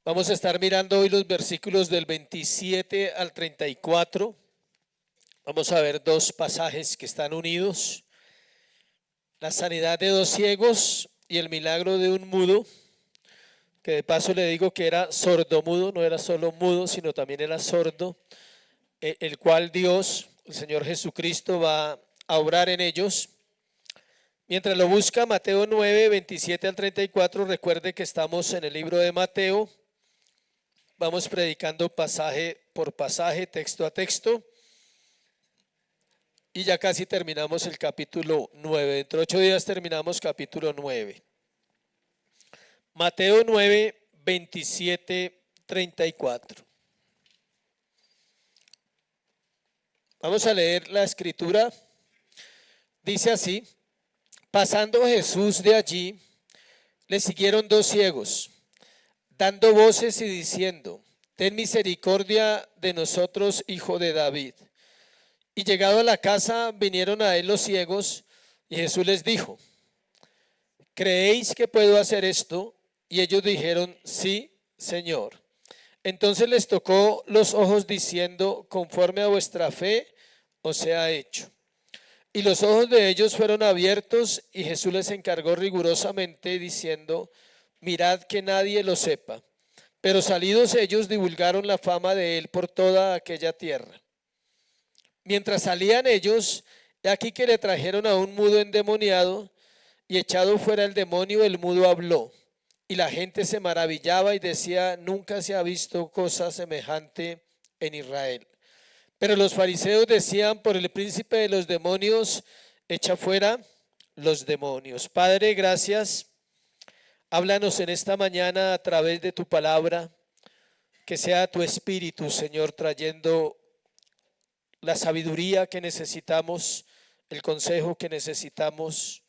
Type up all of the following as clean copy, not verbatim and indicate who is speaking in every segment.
Speaker 1: Vamos a estar mirando hoy los versículos del 27 al 34. Vamos a ver dos pasajes que están unidos. La sanidad de dos ciegos y el milagro de un mudo, que de paso le digo que era sordomudo, no era solo mudo, sino también era sordo, el cual Dios, el Señor Jesucristo, va a obrar en ellos. Mientras lo busca, Mateo 9, 27 al 34, recuerde que estamos en el libro de Mateo. Vamos predicando pasaje por pasaje, texto a texto. Y ya casi terminamos el capítulo 9. Dentro de 8 días terminamos capítulo 9. Mateo 9, 27, 34. Vamos a leer la escritura. Dice así: pasando Jesús de allí, le siguieron dos ciegos, dando voces y diciendo: ten misericordia de nosotros, hijo de David. Y llegado a la casa, vinieron a él los ciegos, y Jesús les dijo: ¿creéis que puedo hacer esto? Y ellos dijeron: sí, Señor. Entonces les tocó los ojos diciendo: conforme a vuestra fe os sea hecho. Y los ojos de ellos fueron abiertos, y Jesús les encargó rigurosamente diciendo: mirad que nadie lo sepa. Pero salidos ellos divulgaron la fama de él por toda aquella tierra. Mientras salían ellos, he aquí que le trajeron a un mudo endemoniado, y echado fuera el demonio, el mudo habló. Y la gente se maravillaba y decía: nunca se ha visto cosa semejante en Israel. Pero los fariseos decían: por el príncipe de los demonios, echa fuera los demonios. Padre, gracias. Háblanos en esta mañana a través de tu palabra. Que sea tu Espíritu, Señor, trayendo la sabiduría que necesitamos, el consejo que necesitamos,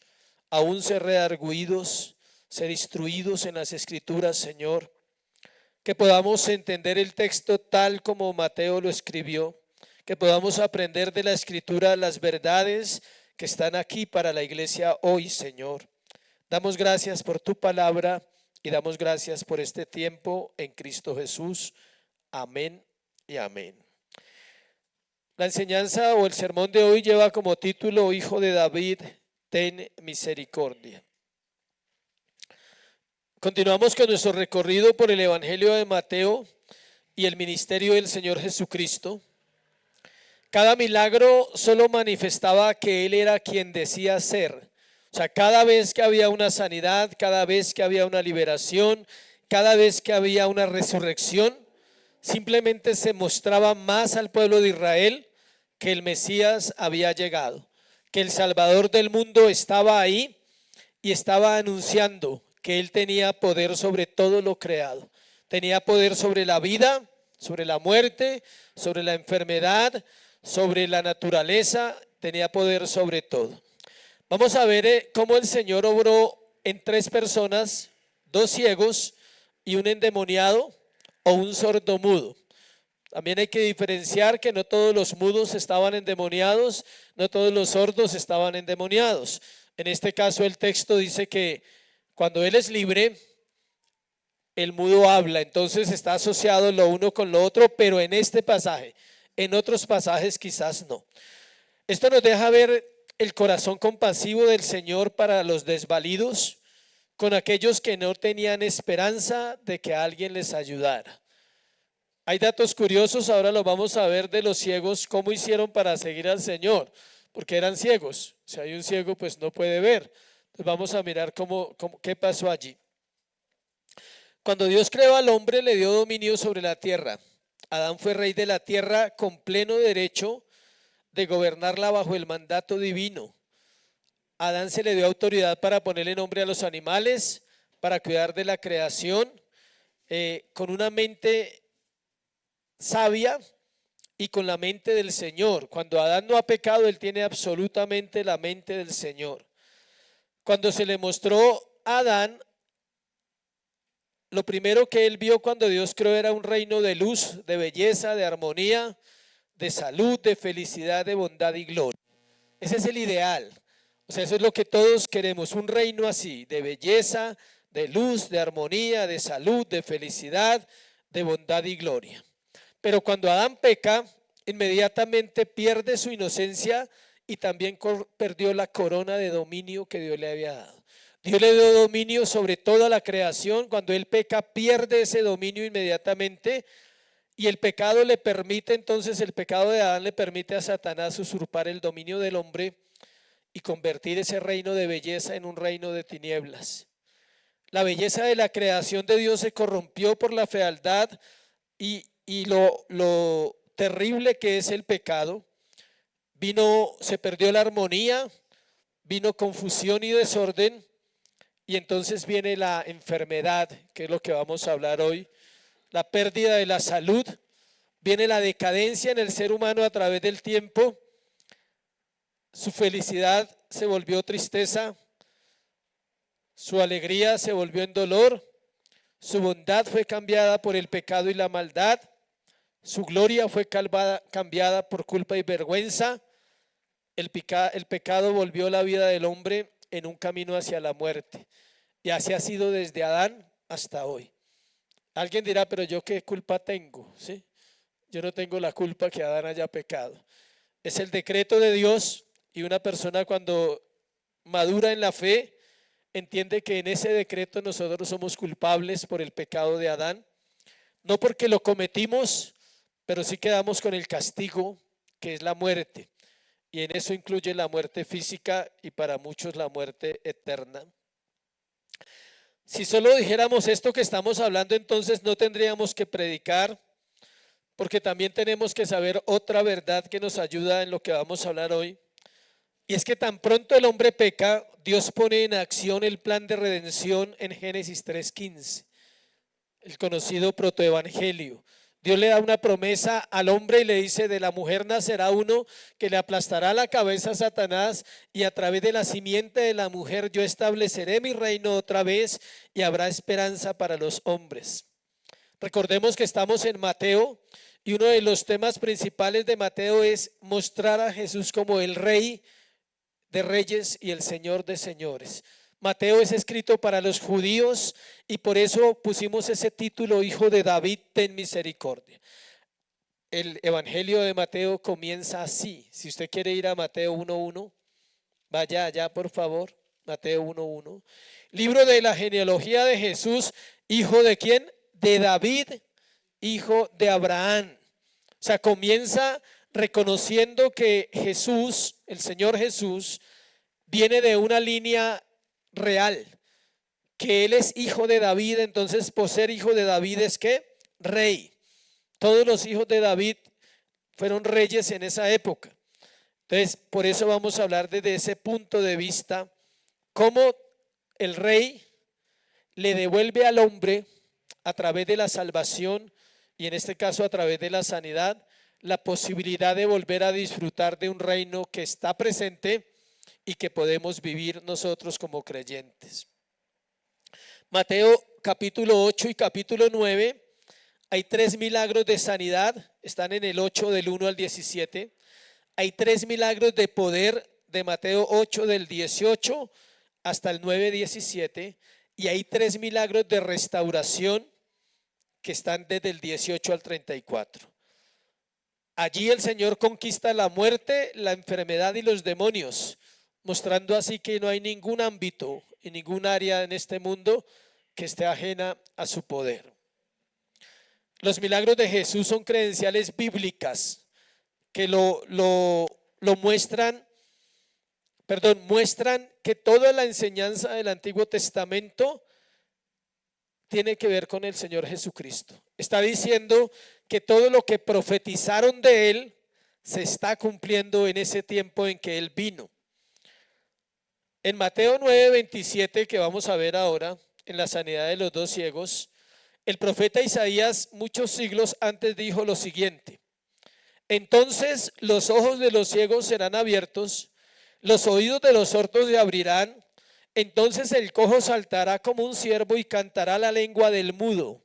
Speaker 1: aún ser redargüidos, ser instruidos en las Escrituras, Señor. Que podamos entender el texto tal como Mateo lo escribió, que podamos aprender de la Escritura las verdades que están aquí para la iglesia hoy, Señor. Damos gracias por tu palabra y damos gracias por este tiempo en Cristo Jesús. Amén y amén. La enseñanza o el sermón de hoy lleva como título: Hijo de David, ten misericordia. Continuamos con nuestro recorrido por el Evangelio de Mateo y el ministerio del Señor Jesucristo. Cada milagro solo manifestaba que Él era quien decía ser. O sea, cada vez que había una sanidad, cada vez que había una liberación, cada vez que había una resurrección, simplemente se mostraba más al pueblo de Israel que el Mesías había llegado, que el Salvador del mundo estaba ahí y estaba anunciando que Él tenía poder sobre todo lo creado. Tenía poder sobre la vida, sobre la muerte, sobre la enfermedad, sobre la naturaleza, tenía poder sobre todo. Vamos a ver cómo el Señor obró en tres personas: dos ciegos y un endemoniado o un sordomudo. También hay que diferenciar que no todos los mudos estaban endemoniados, no todos los sordos estaban endemoniados. En este caso el texto dice que cuando Él es libre, el mudo habla. Entonces está asociado lo uno con lo otro, pero en este pasaje, en otros pasajes quizás no. Esto nos deja ver el corazón compasivo del Señor para los desvalidos, con aquellos que no tenían esperanza de que alguien les ayudara. Hay datos curiosos, ahora lo vamos a ver, de los ciegos, cómo hicieron para seguir al Señor, porque eran ciegos. Si hay un ciego, pues no puede ver. Entonces vamos a mirar qué pasó allí. Cuando Dios creó al hombre, le dio dominio sobre la tierra. Adán fue rey de la tierra con pleno derecho de gobernarla bajo el mandato divino. A Adán se le dio autoridad para ponerle nombre a los animales, para cuidar de la creación, con una mente sabia y con la mente del Señor. Cuando Adán no ha pecado, él tiene absolutamente la mente del Señor. Cuando se le mostró a Adán, lo primero que él vio cuando Dios creó era un reino de luz, de belleza, de armonía, de salud, de felicidad, de bondad y gloria. Ese es el ideal. O sea, eso es lo que todos queremos, un reino así, de belleza, de luz, de armonía, de salud, de felicidad, de bondad y gloria. Pero cuando Adán peca, inmediatamente pierde su inocencia y también perdió la corona de dominio que Dios le había dado. Dios le dio dominio sobre toda la creación. Cuando él peca, pierde ese dominio inmediatamente. Y el pecado le permite, entonces el pecado de Adán le permite a Satanás usurpar el dominio del hombre y convertir ese reino de belleza en un reino de tinieblas. La belleza de la creación de Dios se corrompió por la fealdad y lo terrible que es el pecado. Se perdió la armonía, vino confusión y desorden, y entonces viene la enfermedad, que es lo que vamos a hablar hoy. La pérdida de la salud, viene la decadencia en el ser humano a través del tiempo, su felicidad se volvió tristeza, su alegría se volvió en dolor, su bondad fue cambiada por el pecado y la maldad, su gloria fue cambiada por culpa y vergüenza, el pecado volvió la vida del hombre en un camino hacia la muerte, y así ha sido desde Adán hasta hoy. Alguien dirá, pero yo qué culpa tengo, ¿sí? Yo no tengo la culpa que Adán haya pecado. Es el decreto de Dios, y una persona cuando madura en la fe entiende que en ese decreto nosotros somos culpables por el pecado de Adán, no porque lo cometimos, pero sí quedamos con el castigo que es la muerte, y en eso incluye la muerte física y para muchos la muerte eterna. Si solo dijéramos esto que estamos hablando, entonces no tendríamos que predicar, porque también tenemos que saber otra verdad que nos ayuda en lo que vamos a hablar hoy. Y es que tan pronto el hombre peca, Dios pone en acción el plan de redención en Génesis 3:15, el conocido protoevangelio. Dios le da una promesa al hombre y le dice: de la mujer nacerá uno que le aplastará la cabeza a Satanás, y a través de la simiente de la mujer yo estableceré mi reino otra vez y habrá esperanza para los hombres. Recordemos que estamos en Mateo y uno de los temas principales de Mateo es mostrar a Jesús como el Rey de reyes y el Señor de señores. Mateo es escrito para los judíos y por eso pusimos ese título: Hijo de David, ten misericordia. El Evangelio de Mateo comienza así. Si usted quiere ir a Mateo 1:1, vaya allá por favor. Mateo 1:1. Libro de la genealogía de Jesús, ¿hijo de quién? De David, hijo de Abraham. O sea, comienza reconociendo que Jesús, el Señor Jesús, viene de una línea real, que él es hijo de David. Entonces, por ser hijo de David es que rey. Todos los hijos de David fueron reyes en esa época. Entonces, por eso vamos a hablar desde ese punto de vista, cómo el rey le devuelve al hombre a través de la salvación, y en este caso a través de la sanidad, la posibilidad de volver a disfrutar de un reino que está presente y que podemos vivir nosotros como creyentes. Mateo capítulo 8 y capítulo 9, hay 3 milagros de sanidad, están en el 8 del 1 al 17. Hay 3 milagros de poder de Mateo 8 del 18 hasta el 9:17, y hay 3 milagros de restauración que están desde el 18 al 34. Allí el Señor conquista la muerte, la enfermedad y los demonios, mostrando así que no hay ningún ámbito y ningún área en este mundo que esté ajena a su poder. Los milagros de Jesús son credenciales bíblicas que muestran que toda la enseñanza del Antiguo Testamento tiene que ver con el Señor Jesucristo. Está diciendo que todo lo que profetizaron de Él se está cumpliendo en ese tiempo en que Él vino. En Mateo 9:27, que vamos a ver ahora, en la sanidad de los 2 ciegos, el profeta Isaías muchos siglos antes dijo lo siguiente: entonces los ojos de los ciegos serán abiertos, los oídos de los sordos se abrirán, entonces el cojo saltará como un ciervo y cantará la lengua del mudo,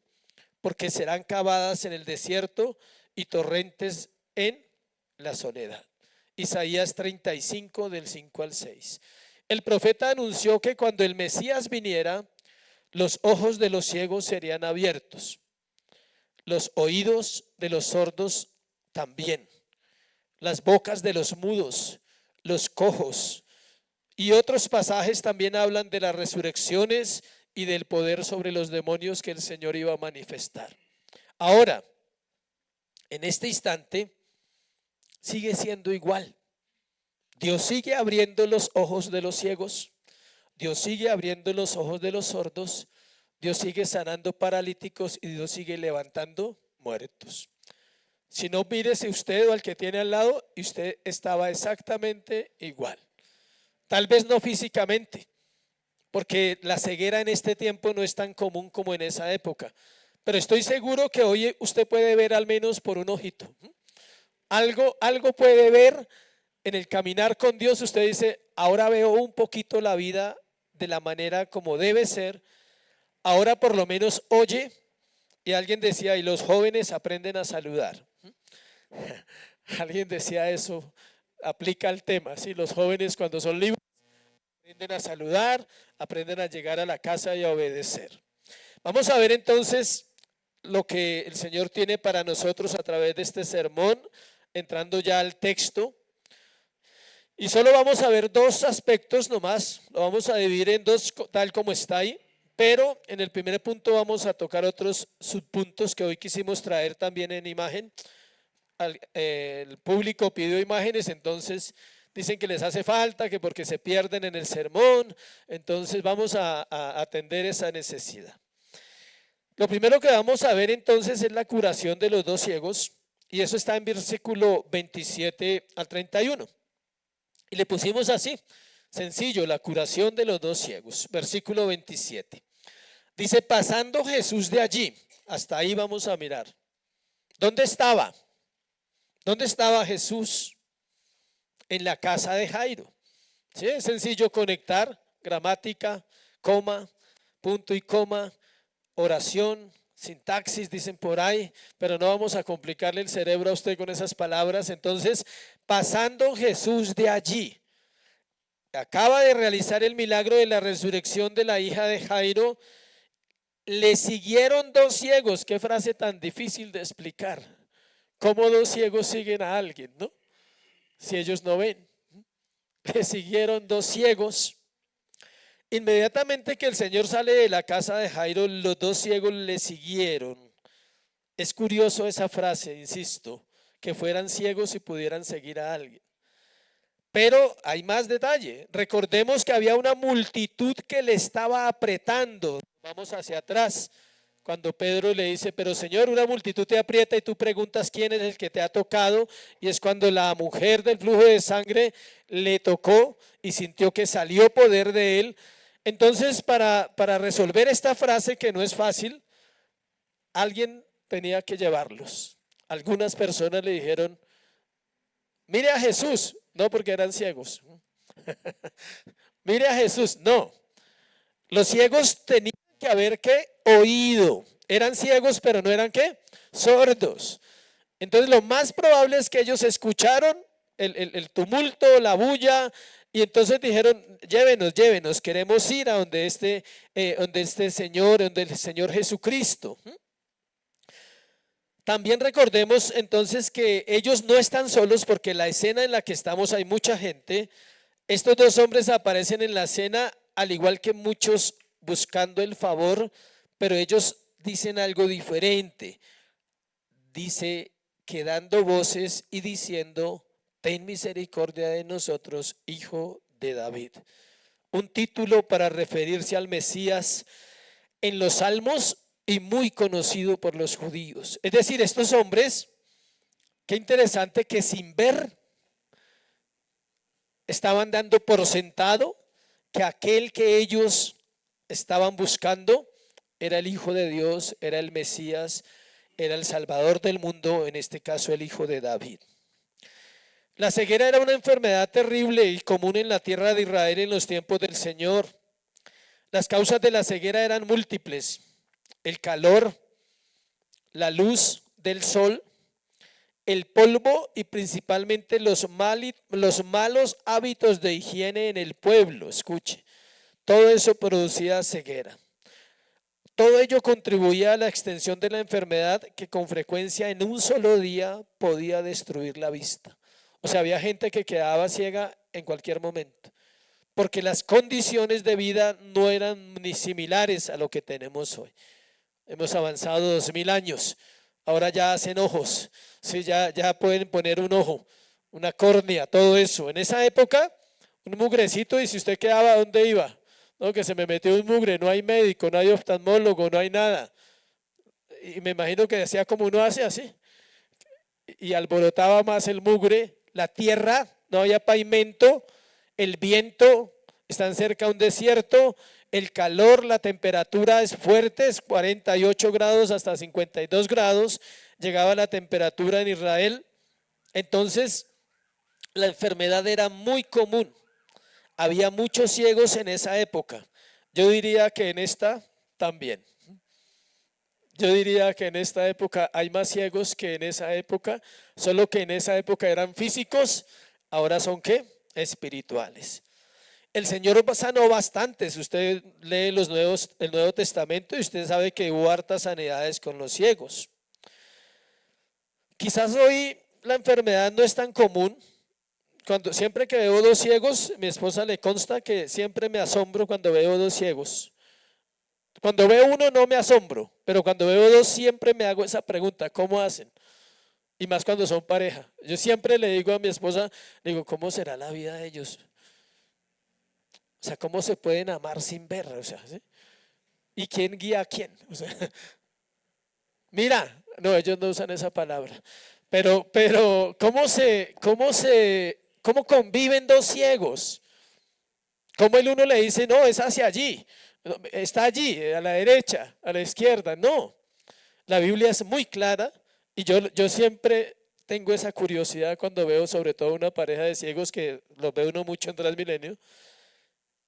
Speaker 1: porque serán cavadas en el desierto y torrentes en la soledad. Isaías 35 del 5 al 6. El profeta anunció que cuando el Mesías viniera, Los ojos de los ciegos serían abiertos, los oídos de los sordos también, las bocas de los mudos, los cojos. Y otros pasajes también hablan de las resurrecciones y del poder sobre los demonios que el Señor iba a manifestar. Ahora, en este instante, sigue siendo igual. Dios sigue abriendo los ojos de los ciegos, Dios sigue abriendo los ojos de los sordos, Dios sigue sanando paralíticos y Dios sigue levantando muertos. Si no, mírese usted o al que tiene al lado y usted estaba exactamente igual. Tal vez no físicamente, porque la ceguera en este tiempo no es tan común como en esa época. Pero estoy seguro que hoy usted puede ver al menos por un ojito. Algo puede ver en el caminar con Dios. Usted dice, ahora veo un poquito la vida de la manera como debe ser. Ahora por lo menos oye. Y alguien decía, y los jóvenes aprenden a saludar. Alguien decía eso, aplica al tema. ¿Sí? Los jóvenes cuando son libres aprenden a saludar, aprenden a llegar a la casa y a obedecer. Vamos a ver entonces lo que el Señor tiene para nosotros a través de este sermón, entrando ya al texto. Y solo vamos a ver dos aspectos nomás, lo vamos a dividir en dos tal como está ahí, pero en el primer punto vamos a tocar otros subpuntos que hoy quisimos traer también en imagen. El público pidió imágenes, entonces dicen que les hace falta, que porque se pierden en el sermón, entonces vamos a atender esa necesidad. Lo primero que vamos a ver entonces es la curación de los dos ciegos, y eso está en versículo 27 al 31. Y le pusimos así, sencillo, la curación de los dos ciegos. Versículo 27. Dice, pasando Jesús de allí, hasta ahí vamos a mirar. ¿Dónde estaba? ¿Dónde estaba Jesús? En la casa de Jairo. ¿Sí? Es sencillo conectar, gramática, coma, punto y coma, oración, sintaxis, dicen por ahí, pero no vamos a complicarle el cerebro a usted con esas palabras. Entonces, pasando Jesús de allí, acaba de realizar el milagro de la resurrección de la hija de Jairo, le siguieron dos ciegos. Qué frase tan difícil de explicar. ¿Cómo dos ciegos siguen a alguien, no? Si ellos no ven. Le siguieron dos ciegos. Inmediatamente que el Señor sale de la casa de Jairo, los dos ciegos le siguieron. Es curioso esa frase, insisto, que fueran ciegos y pudieran seguir a alguien. Pero hay más detalle. Recordemos que había una multitud que le estaba apretando. Vamos hacia atrás. Cuando Pedro le dice, pero Señor, una multitud te aprieta y tú preguntas quién es el que te ha tocado. Y es cuando la mujer del flujo de sangre le tocó y sintió que salió poder de él. Entonces, para resolver esta frase que no es fácil, alguien tenía que llevarlos. Algunas personas le dijeron, mire a Jesús, no porque eran ciegos. Mire a Jesús, no. Los ciegos tenían que haber ¿qué? Oído. Eran ciegos, pero no eran ¿qué? Sordos. Entonces lo más probable es que ellos escucharon el tumulto, la bulla, y entonces dijeron, llévenos, queremos ir a donde este Señor, donde el Señor Jesucristo. También recordemos entonces que ellos no están solos, porque la escena en la que estamos hay mucha gente. Estos dos hombres aparecen en la escena al igual que muchos buscando el favor, pero ellos dicen algo diferente. Dice que dando voces y diciendo, ten misericordia de nosotros, hijo de David. Un título para referirse al Mesías en los Salmos y muy conocido por los judíos. Es decir, estos hombres, qué interesante que sin ver, estaban dando por sentado que aquel que ellos estaban buscando era el Hijo de Dios, era el Mesías, era el Salvador del mundo, en este caso el Hijo de David. La ceguera era una enfermedad terrible y común en la tierra de Israel en los tiempos del Señor. Las causas de la ceguera eran múltiples: el calor, la luz del sol, el polvo y principalmente los malos hábitos de higiene en el pueblo. Escuche, todo eso producía ceguera. Todo ello contribuía a la extensión de la enfermedad que con frecuencia en un solo día podía destruir la vista. O sea, había gente que quedaba ciega en cualquier momento, porque las condiciones de vida no eran ni similares a lo que tenemos hoy. Hemos avanzado 2000 años, ahora ya hacen ojos, sí, ya pueden poner un ojo, una córnea, todo eso. En esa época, un mugrecito, y si usted quedaba, ¿a dónde iba? No, que se me metió un mugre, no hay médico, no hay oftalmólogo, no hay nada. Y me imagino que hacía como uno hace así, y alborotaba más el mugre, la tierra, no había pavimento, el viento, están cerca de un desierto, el calor, la temperatura es fuerte, es 48 grados hasta 52 grados, llegaba la temperatura en Israel. Entonces, la enfermedad era muy común. Había muchos ciegos en esa época. Yo diría que en esta también. Yo diría que en esta época hay más ciegos que en esa época, solo que en esa época eran físicos, ahora son ¿qué? Espirituales. El Señor sanó bastante. Si usted lee el Nuevo Testamento, y usted sabe que hubo hartas sanidades con los ciegos. Quizás hoy la enfermedad no es tan común. Siempre que veo dos ciegos, mi esposa le consta que siempre me asombro cuando veo dos ciegos. Cuando veo uno no me asombro, pero cuando veo dos siempre me hago esa pregunta: ¿cómo hacen? Y más cuando son pareja. Yo siempre le digo a mi esposa, le digo, ¿cómo será la vida de ellos? O sea, ¿cómo se pueden amar sin ver? O sea, ¿sí? ¿Y quién guía a quién? O sea, mira, no, ellos no usan esa palabra. Pero, ¿cómo conviven dos ciegos? ¿Cómo el uno le dice, no, es hacia allí, está allí, a la derecha, a la izquierda? No, la Biblia es muy clara, y yo siempre tengo esa curiosidad cuando veo sobre todo una pareja de ciegos, que los veo uno mucho en Transmilenio,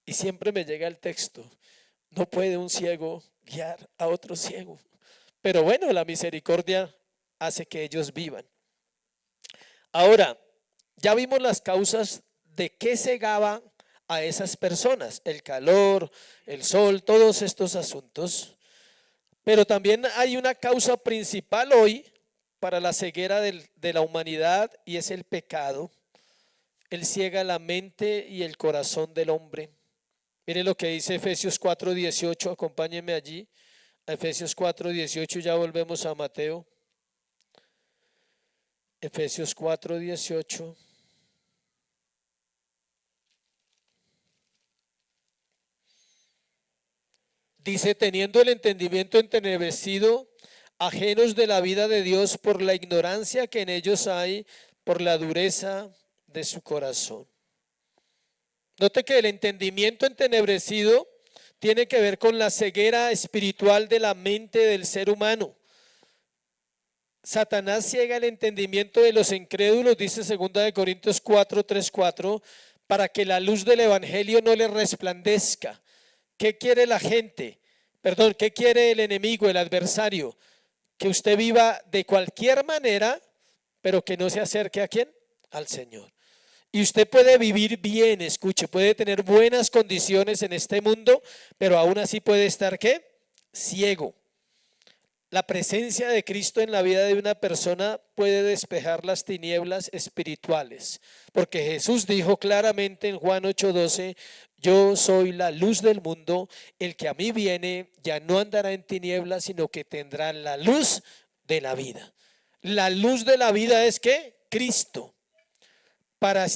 Speaker 1: y siempre me llega el texto: no puede un ciego guiar a otro ciego. Pero bueno, la misericordia hace que ellos vivan. Ahora, ya vimos las causas de qué cegaba a esas personas: el calor, el sol, todos estos asuntos. Pero también hay una causa principal hoy para la ceguera de la humanidad, y es el pecado. Él ciega la mente y el corazón del hombre. Mire lo que dice Efesios 4:18, acompáñenme allí, a Efesios 4:18, ya volvemos a Mateo. Efesios 4:18. Dice: teniendo el entendimiento entenebrecido, ajenos de la vida de Dios por la ignorancia que en ellos hay, por la dureza de su corazón. Note que el entendimiento entenebrecido tiene que ver con la ceguera espiritual de la mente del ser humano. Satanás ciega el entendimiento de los incrédulos, dice 2 Corintios 4:3-4, para que la luz del evangelio no les resplandezca. ¿Qué quiere la gente? Perdón, ¿qué quiere el enemigo, el adversario? Que usted viva de cualquier manera, pero que no se acerque ¿a quién? Al Señor. Y usted puede vivir bien, escuche, puede tener buenas condiciones en este mundo, pero aún así puede estar ¿qué? Ciego. La presencia de Cristo en la vida de una persona puede despejar las tinieblas espirituales, porque Jesús dijo claramente en Juan 8:12: yo soy la luz del mundo, el que a mí viene ya no andará en tinieblas, sino que tendrá la luz de la vida. La luz de la vida es ¿qué? Cristo. Para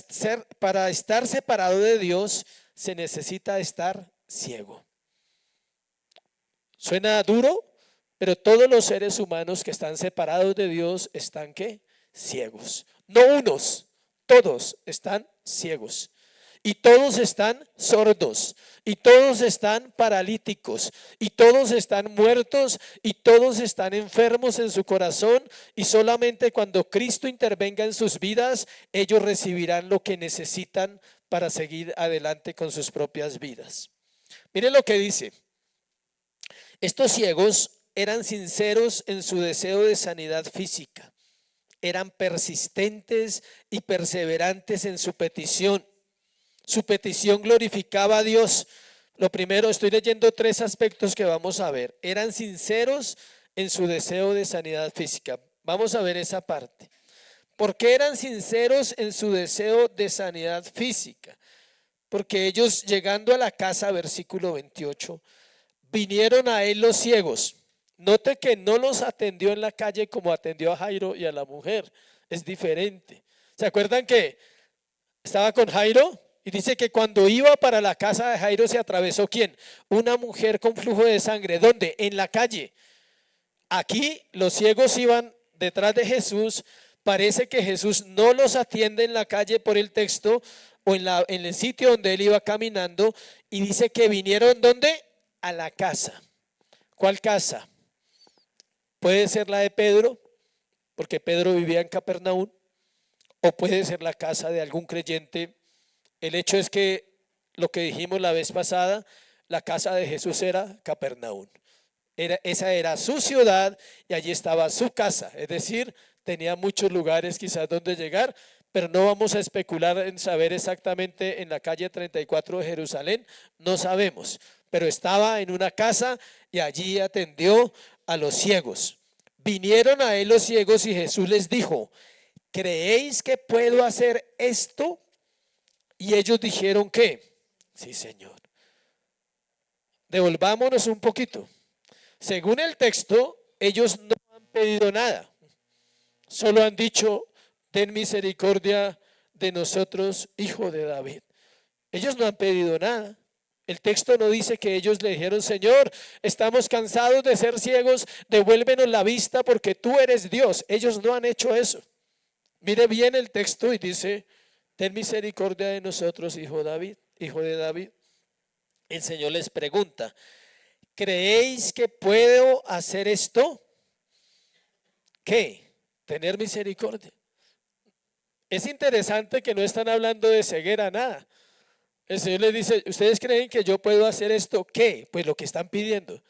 Speaker 1: estar separado de Dios se necesita estar ciego. Suena duro, pero todos los seres humanos que están separados de Dios están ¿qué? Ciegos. No unos, todos están ciegos. Y todos están sordos, y todos están paralíticos, y todos están muertos, y todos están enfermos en su corazón, y solamente cuando Cristo intervenga en sus vidas, ellos recibirán lo que necesitan para seguir adelante con sus propias vidas. Miren lo que dice: estos ciegos eran sinceros en su deseo de sanidad física, eran persistentes y perseverantes en su petición. Su petición glorificaba a Dios. Lo primero, estoy leyendo tres aspectos que vamos a ver. Eran sinceros en su deseo de sanidad física. Vamos a ver esa parte. ¿Por qué eran sinceros en su deseo de sanidad física? Porque ellos, llegando a la casa, versículo 28, vinieron a él los ciegos. Note que no los atendió en la calle como atendió a Jairo y a la mujer. Es diferente. ¿Se acuerdan que estaba con Jairo? Y dice que cuando iba para la casa de Jairo se atravesó ¿quién? Una mujer con flujo de sangre. ¿Dónde? En la calle. Aquí los ciegos iban detrás de Jesús. Parece que Jesús no los atiende en la calle por el texto o en el sitio donde él iba caminando. Y dice que vinieron ¿dónde? A la casa. ¿Cuál casa? Puede ser la de Pedro, porque Pedro vivía en Capernaum, o puede ser la casa de algún creyente. El hecho es que lo que dijimos la vez pasada, la casa de Jesús era Capernaum. Esa era su ciudad y allí estaba su casa. Es decir, tenía muchos lugares quizás donde llegar, pero no vamos a especular en saber exactamente en la calle 34 de Jerusalén. No sabemos, pero estaba en una casa y allí atendió a los ciegos. Vinieron a él los ciegos y Jesús les dijo: ¿creéis que puedo hacer esto? Y ellos dijeron que sí, Señor. Devolvámonos un poquito. Según el texto, ellos no han pedido nada. Solo han dicho: ten misericordia de nosotros, hijo de David. Ellos no han pedido nada. El texto no dice que ellos le dijeron: Señor, estamos cansados de ser ciegos, devuélvenos la vista porque tú eres Dios. Ellos no han hecho eso. Mire bien el texto y dice: ten misericordia de nosotros, hijo de David. El Señor les pregunta: ¿creéis que puedo hacer esto? ¿Qué? Tener misericordia. Es interesante que no están hablando de ceguera, nada. El Señor les dice: ¿ustedes creen que yo puedo hacer esto? ¿Qué? Pues lo que están pidiendo.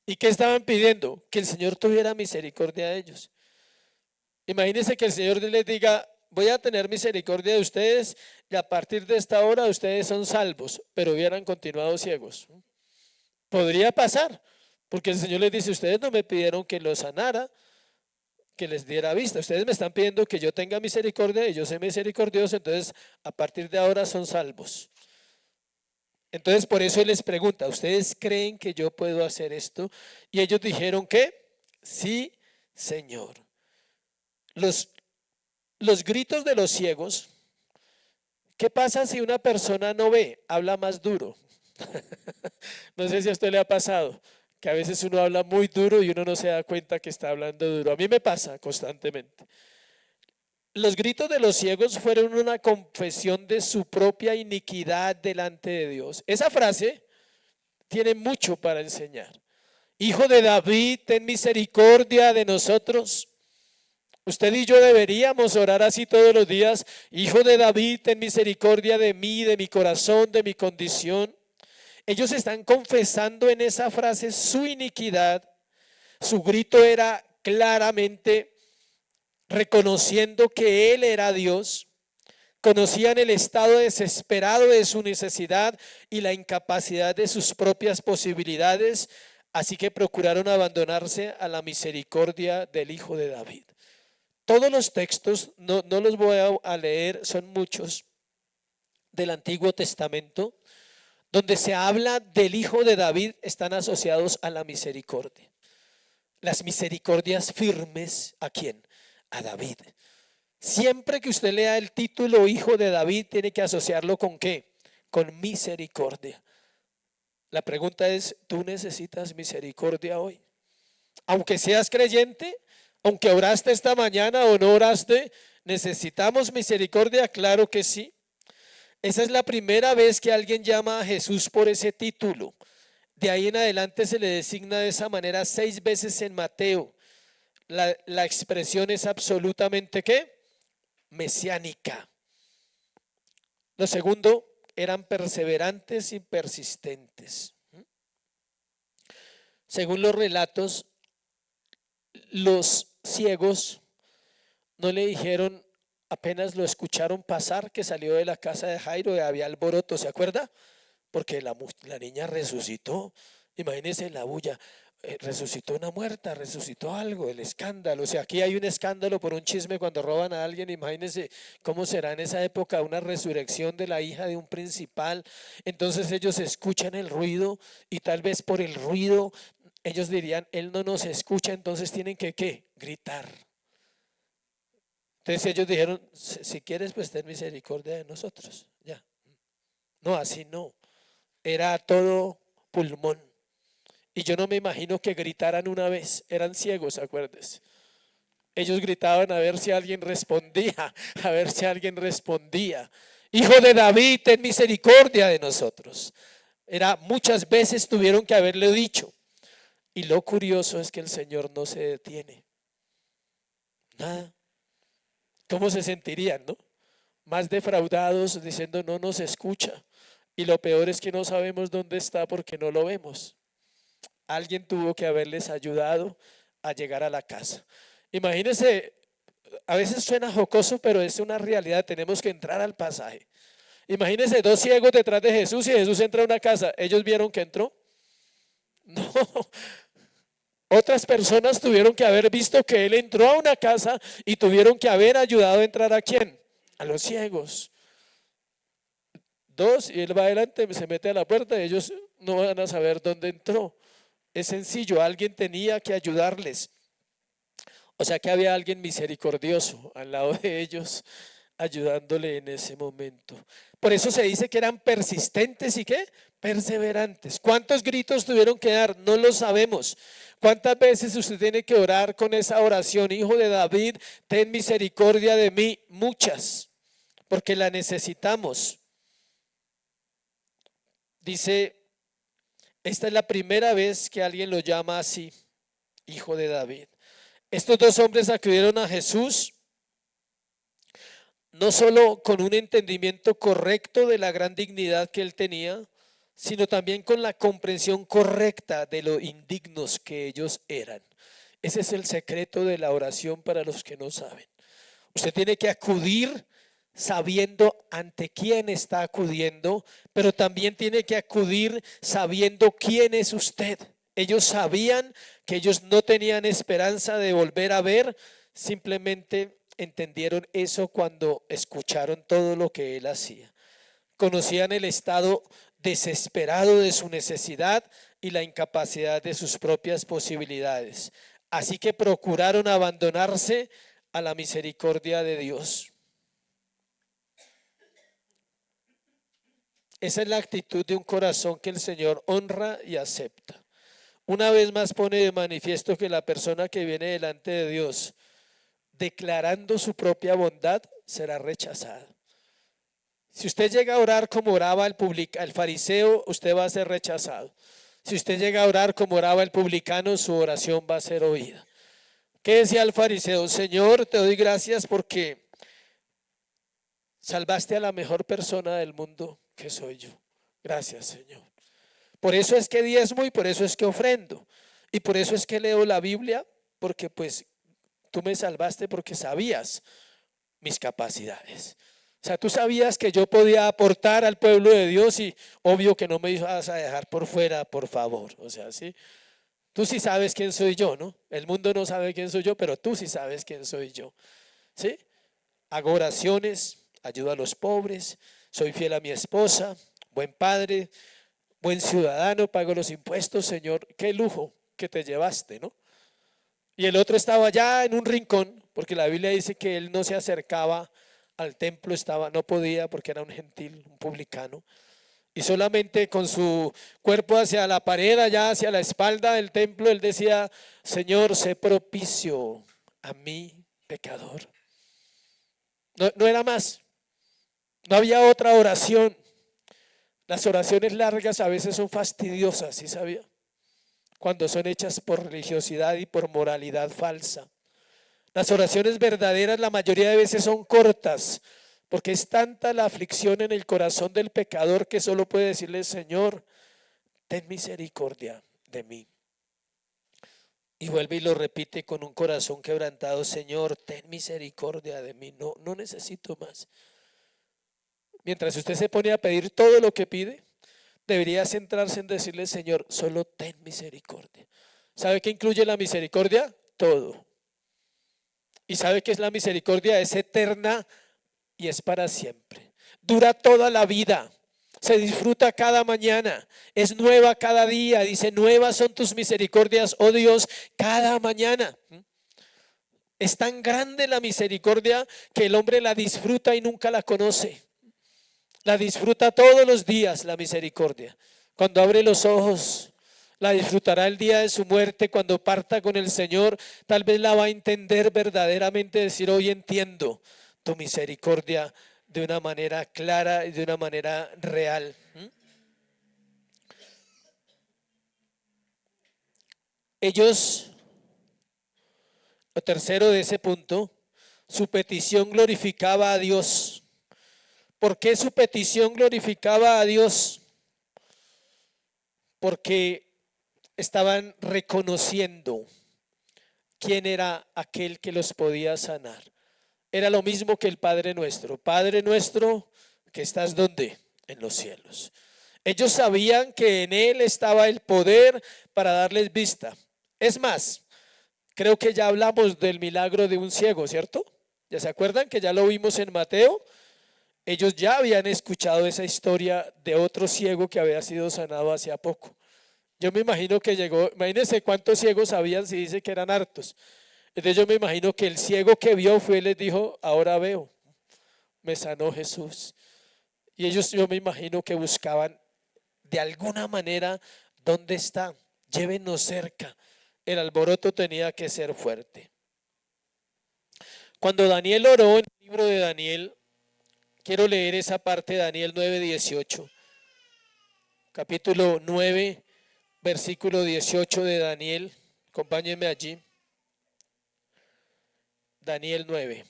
Speaker 1: ¿Y qué estaban pidiendo? Que el Señor tuviera misericordia de ellos. Imagínense que el Señor les diga: voy a tener misericordia de ustedes y a partir de esta hora ustedes son salvos, pero hubieran continuado ciegos. Podría pasar, porque el Señor les dice: ustedes no me pidieron que los sanara, que les diera vista. Ustedes me están pidiendo que yo tenga misericordia y yo soy misericordioso, entonces a partir de ahora son salvos. Entonces por eso Él les pregunta: ¿ustedes creen que yo puedo hacer esto? Y ellos dijeron que sí, Señor. Los gritos de los ciegos, ¿qué pasa si una persona no ve? Habla más duro. No sé si a usted le ha pasado, que a veces uno habla muy duro y uno no se da cuenta que está hablando duro. A mí me pasa constantemente. Los gritos de los ciegos fueron una confesión de su propia iniquidad delante de Dios. Esa frase tiene mucho para enseñar. Hijo de David, ten misericordia de nosotros. Usted y yo deberíamos orar así todos los días: Hijo de David, ten misericordia de mí, de mi corazón, de mi condición. Ellos están confesando en esa frase su iniquidad. Su grito era claramente reconociendo que Él era Dios. Conocían el estado desesperado de su necesidad y la incapacidad de sus propias posibilidades, así que procuraron abandonarse a la misericordia del Hijo de David. Todos los textos, no los voy a leer, son muchos, del Antiguo Testamento, donde se habla del Hijo de David, están asociados a la misericordia. Las misericordias firmes, ¿a quién? A David. Siempre que usted lea el título Hijo de David, tiene que asociarlo ¿con qué? Con misericordia. La pregunta es: ¿tú necesitas misericordia hoy? Aunque seas creyente, aunque oraste esta mañana o no oraste, ¿necesitamos misericordia? Claro que sí. Esa es la primera vez que alguien llama a Jesús por ese título. De ahí en adelante se le designa de esa manera 6 veces en Mateo. La expresión es absolutamente ¿qué? Mesiánica. Lo segundo, eran perseverantes y persistentes. Según los relatos, los ciegos no le dijeron, apenas lo escucharon pasar, que salió de la casa de Jairo y había alboroto, ¿se acuerda? porque la niña resucitó. Imagínense la bulla. Resucitó una muerta, resucitó algo, el escándalo. O sea, aquí hay un escándalo por un chisme cuando roban a alguien. Imagínense cómo será en esa época una resurrección de la hija de un principal. Entonces ellos escuchan el ruido y tal vez por el ruido ellos dirían, él no nos escucha, entonces tienen que, ¿qué? Gritar. Entonces ellos dijeron, si quieres, pues ten misericordia de nosotros. Ya. No, así no. Era todo pulmón. Y yo no me imagino que gritaran una vez. Eran ciegos, acuérdense. Ellos gritaban a ver si alguien respondía, a ver si alguien respondía. Hijo de David, ten misericordia de nosotros. Muchas veces tuvieron que haberle dicho. Y lo curioso es que el Señor no se detiene. Nada. ¿Cómo se sentirían, no? Más defraudados diciendo no nos escucha. Y lo peor es que no sabemos dónde está porque no lo vemos. Alguien tuvo que haberles ayudado a llegar a la casa. Imagínense, a veces suena jocoso, pero es una realidad, tenemos que entrar al pasaje. Imagínense dos ciegos detrás de Jesús y Jesús entra a una casa. ¿Ellos vieron que entró? No. Otras personas tuvieron que haber visto que él entró a una casa y tuvieron que haber ayudado a entrar ¿a quién? A los ciegos. Dos, y él va adelante, se mete a la puerta y ellos no van a saber dónde entró. Es sencillo, alguien tenía que ayudarles. O sea que había alguien misericordioso al lado de ellos, ayudándole en ese momento. Por eso se dice que eran persistentes y ¿qué? Perseverantes. ¿Cuántos gritos tuvieron que dar? No lo sabemos. ¿Cuántas veces usted tiene que orar con esa oración? Hijo de David, ten misericordia de mí. Muchas, porque la necesitamos. Dice, esta es la primera vez que alguien lo llama así, hijo de David. Estos dos hombres acudieron a Jesús no solo con un entendimiento correcto de la gran dignidad que él tenía, sino también con la comprensión correcta de lo indignos que ellos eran. Ese es el secreto de la oración para los que no saben. Usted tiene que acudir sabiendo ante quién está acudiendo, pero también tiene que acudir sabiendo quién es usted. Ellos sabían que ellos no tenían esperanza de volver a ver, simplemente entendieron eso cuando escucharon todo lo que él hacía. Conocían el estado desesperado de su necesidad y la incapacidad de sus propias posibilidades. Así que procuraron abandonarse a la misericordia de Dios. Esa es la actitud de un corazón que el Señor honra y acepta. Una vez más pone de manifiesto que la persona que viene delante de Dios declarando su propia bondad será rechazada. Si usted llega a orar como oraba el fariseo, usted va a ser rechazado. Si usted llega a orar como oraba el publicano, su oración va a ser oída. ¿Qué decía el fariseo? Señor, te doy gracias porque salvaste a la mejor persona del mundo que soy yo. Gracias, Señor. Por eso es que diezmo y por eso es que ofrendo. Y por eso es que leo la Biblia, porque pues tú me salvaste porque sabías mis capacidades. O sea, tú sabías que yo podía aportar al pueblo de Dios y obvio que no me ibas a dejar por fuera, por favor. O sea, sí. Tú sí sabes quién soy yo, ¿no? El mundo no sabe quién soy yo, pero tú sí sabes quién soy yo. ¿Sí? Hago oraciones, ayudo a los pobres, soy fiel a mi esposa, buen padre, buen ciudadano, pago los impuestos, Señor. Qué lujo que te llevaste, ¿no? Y el otro estaba allá en un rincón, porque la Biblia dice que él no se acercaba al templo, no podía porque era un gentil, un publicano. Y solamente con su cuerpo hacia la pared, allá hacia la espalda del templo, él decía, Señor, sé propicio a mí, pecador. No era más, no había otra oración. Las oraciones largas a veces son fastidiosas, ¿sí sabía? Cuando son hechas por religiosidad y por moralidad falsa. Las oraciones verdaderas la mayoría de veces son cortas, porque es tanta la aflicción en el corazón del pecador que solo puede decirle, Señor, ten misericordia de mí. Y vuelve y lo repite con un corazón quebrantado, Señor, ten misericordia de mí, no necesito más. Mientras usted se pone a pedir todo lo que pide, debería centrarse en decirle: Señor, solo ten misericordia. ¿Sabe qué incluye la misericordia? Todo. ¿Y sabe qué es la misericordia? Es eterna y es para siempre. Dura toda la vida. Se disfruta cada mañana. Es nueva cada día. Dice: nuevas son tus misericordias, oh Dios, cada mañana. Es tan grande la misericordia que el hombre la disfruta y nunca la conoce. La disfruta todos los días la misericordia. Cuando abre los ojos, la disfrutará el día de su muerte. Cuando parta con el Señor, tal vez la va a entender verdaderamente, decir: hoy entiendo tu misericordia de una manera clara y de una manera real. Ellos, lo tercero de ese punto, su petición glorificaba a Dios. ¿Por qué su petición glorificaba a Dios? Porque estaban reconociendo quién era aquel que los podía sanar. Era lo mismo que el Padre Nuestro. Padre nuestro que estás ¿dónde? En los cielos. Ellos sabían que en Él estaba el poder para darles vista. Es más, creo que ya hablamos del milagro de un ciego, ¿cierto? ¿Ya se acuerdan que ya lo vimos en Mateo? Ellos ya habían escuchado esa historia de otro ciego que había sido sanado hace poco. Yo me imagino que llegó, imagínense cuántos ciegos habían, si dice que eran hartos. Entonces yo me imagino que el ciego que vio fue y les dijo: ahora veo, me sanó Jesús. Y ellos, yo me imagino que buscaban de alguna manera: ¿dónde está? Llévenos cerca. El alboroto tenía que ser fuerte. Cuando Daniel oró en el libro de Daniel, quiero leer esa parte de Daniel 9:18. Capítulo 9, versículo 18 de Daniel. Acompáñenme allí. Daniel 9.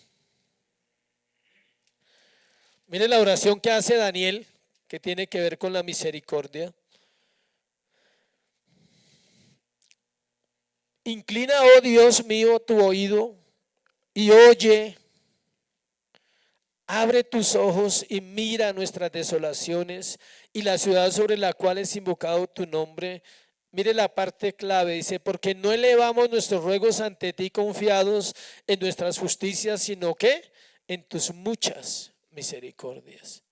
Speaker 1: Mire la oración que hace Daniel, que tiene que ver con la misericordia. Inclina, oh Dios mío, tu oído y oye. Abre tus ojos y mira nuestras desolaciones y la ciudad sobre la cual es invocado tu nombre. Mire la parte clave, dice: porque no elevamos nuestros ruegos ante ti confiados en nuestras justicias, sino que en tus muchas misericordias.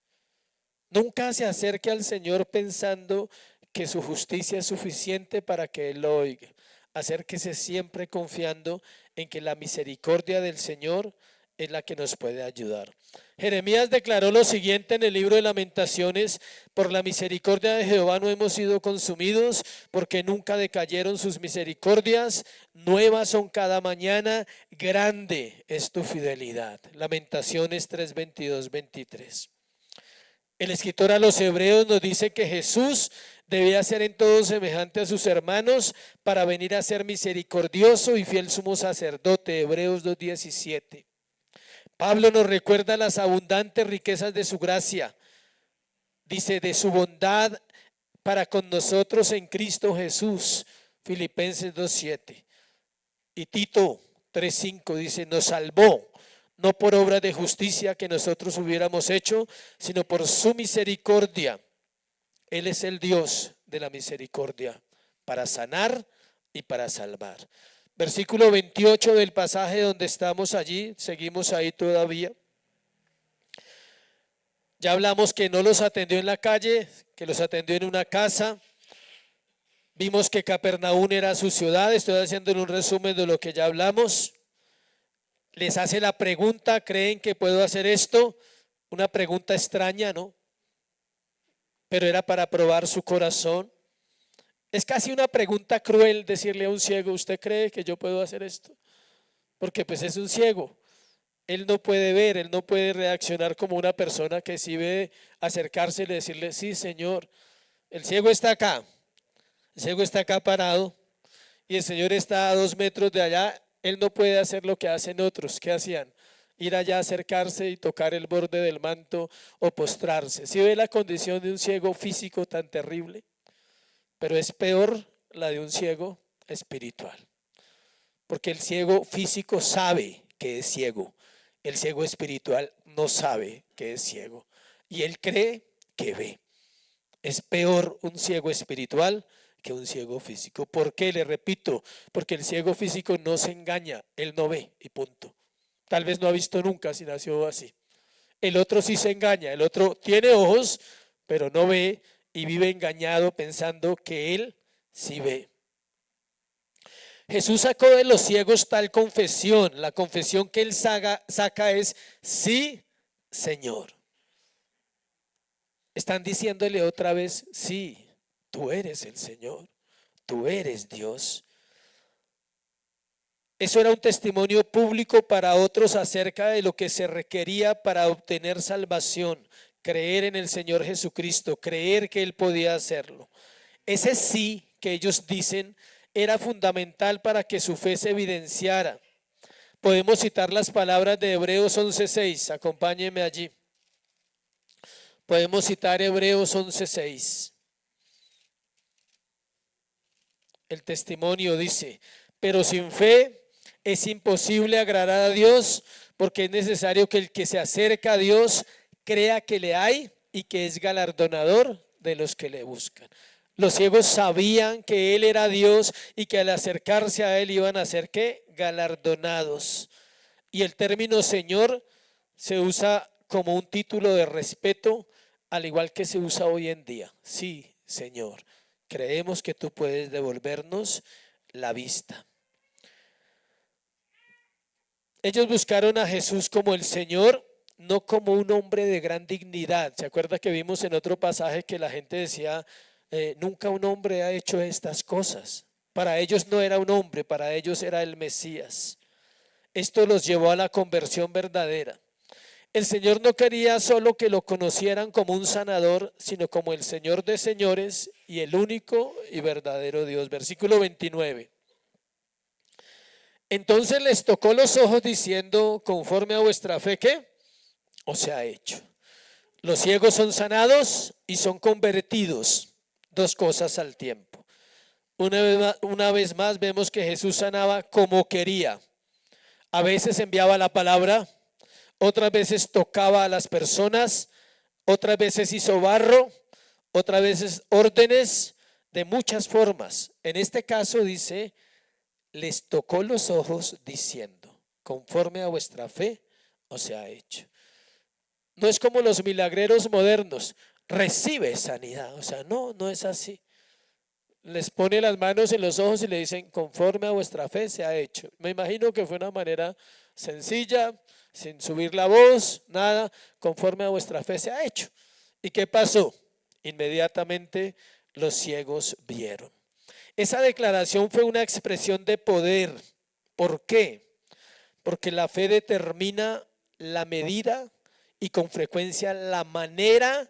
Speaker 1: Nunca se acerque al Señor pensando que su justicia es suficiente para que Él lo oiga. Acérquese siempre confiando en que la misericordia del Señor es la que nos puede ayudar. Jeremías declaró lo siguiente en el libro de Lamentaciones: por la misericordia de Jehová no hemos sido consumidos, porque nunca decayeron sus misericordias, nuevas son cada mañana, grande es tu fidelidad. Lamentaciones 3, 22, 23. El escritor a los Hebreos nos dice que Jesús debía ser en todo semejante a sus hermanos para venir a ser misericordioso y fiel sumo sacerdote. Hebreos 2:17. Pablo nos recuerda las abundantes riquezas de su gracia. Dice: de su bondad para con nosotros en Cristo Jesús. Filipenses 2:7. Y Tito 3:5 dice: nos salvó, no por obras de justicia que nosotros hubiéramos hecho, sino por su misericordia. Él es el Dios de la misericordia para sanar y para salvar. Versículo 28 del pasaje donde estamos allí, seguimos ahí todavía. Ya hablamos que no los atendió en la calle, que los atendió en una casa. Vimos que Capernaum era su ciudad. Estoy haciendo un resumen de lo que ya hablamos. Les hace la pregunta: ¿creen que puedo hacer esto? Una pregunta extraña, ¿no? Pero era para probar su corazón. Es casi una pregunta cruel decirle a un ciego: ¿usted cree que yo puedo hacer esto? Porque pues es un ciego. Él no puede ver, él no puede reaccionar como una persona que sí ve, acercarse y decirle: sí, Señor. El ciego está acá. El ciego está acá parado y el Señor está a 2 metros de allá. Él no puede hacer lo que hacen otros. ¿Qué hacían? Ir allá, acercarse y tocar el borde del manto o postrarse. ¿Sí ve la condición de un ciego físico tan terrible? Pero es peor la de un ciego espiritual. Porque el ciego físico sabe que es ciego. El ciego espiritual no sabe que es ciego. Y él cree que ve. Es peor un ciego espiritual que un ciego físico. ¿Por qué? Le repito, porque el ciego físico no se engaña, él no ve y punto. Tal vez no ha visto nunca si nació así. El otro sí se engaña, el otro tiene ojos, pero no ve y vive engañado pensando que él sí ve. Jesús sacó de los ciegos tal confesión. La confesión que él saca es: sí, Señor. Están diciéndole otra vez: sí, tú eres el Señor, tú eres Dios. Eso era un testimonio público para otros acerca de lo que se requería para obtener salvación: creer en el Señor Jesucristo, creer que Él podía hacerlo. Ese sí que ellos dicen era fundamental para que su fe se evidenciara. Podemos citar las palabras de Hebreos 11:6, acompáñenme allí. Podemos citar Hebreos 11:6. El testimonio dice: pero sin fe es imposible agradar a Dios, porque es necesario que el que se acerca a Dios crea que le hay y que es galardonador de los que le buscan. Los ciegos sabían que Él era Dios y que al acercarse a Él iban a ser ¿qué? Galardonados. Y el término Señor se usa como un título de respeto, al igual que se usa hoy en día. Sí, Señor, creemos que tú puedes devolvernos la vista. Ellos buscaron a Jesús como el Señor, no como un hombre de gran dignidad. ¿Se acuerda que vimos en otro pasaje que la gente decía, nunca un hombre ha hecho estas cosas? Para ellos no era un hombre, para ellos era el Mesías. Esto los llevó a la conversión verdadera. El Señor no quería solo que lo conocieran como un sanador, sino como el Señor de señores y el único y verdadero Dios. Versículo 29. Entonces les tocó los ojos diciendo: conforme a vuestra fe, ¿qué? Os ha hecho. Los ciegos son sanados y son convertidos. Dos cosas al tiempo. Una vez más vemos que Jesús sanaba como quería. A veces enviaba la palabra, otras veces tocaba a las personas, otras veces hizo barro, otras veces órdenes, de muchas formas. En este caso dice: les tocó los ojos diciendo: conforme a vuestra fe os ha hecho. No es como los milagreros modernos: recibe sanidad. O sea, no es así. Les pone las manos en los ojos y le dicen: conforme a vuestra fe se ha hecho. Me imagino que fue una manera sencilla, sin subir la voz, nada. Conforme a vuestra fe se ha hecho. ¿Y qué pasó? Inmediatamente los ciegos vieron. Esa declaración fue una expresión de poder. ¿Por qué? Porque la fe determina la medida y con frecuencia la manera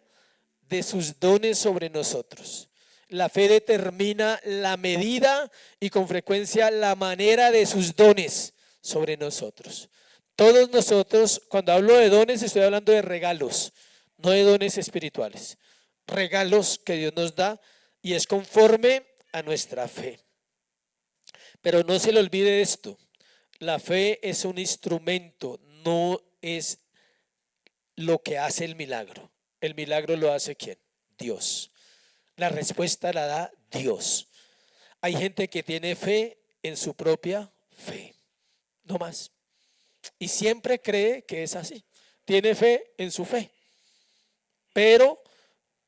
Speaker 1: de sus dones sobre nosotros. La fe determina la medida y con frecuencia la manera de sus dones sobre nosotros. Todos nosotros, cuando hablo de dones, estoy hablando de regalos, no de dones espirituales. Regalos que Dios nos da y es conforme a nuestra fe. Pero no se le olvide esto: la fe es un instrumento, no es lo que hace el milagro. El milagro lo hace ¿quién? Dios. La respuesta la da Dios. Hay gente que tiene fe en su propia fe, no más. Y siempre cree que es así. Tiene fe en su fe. Pero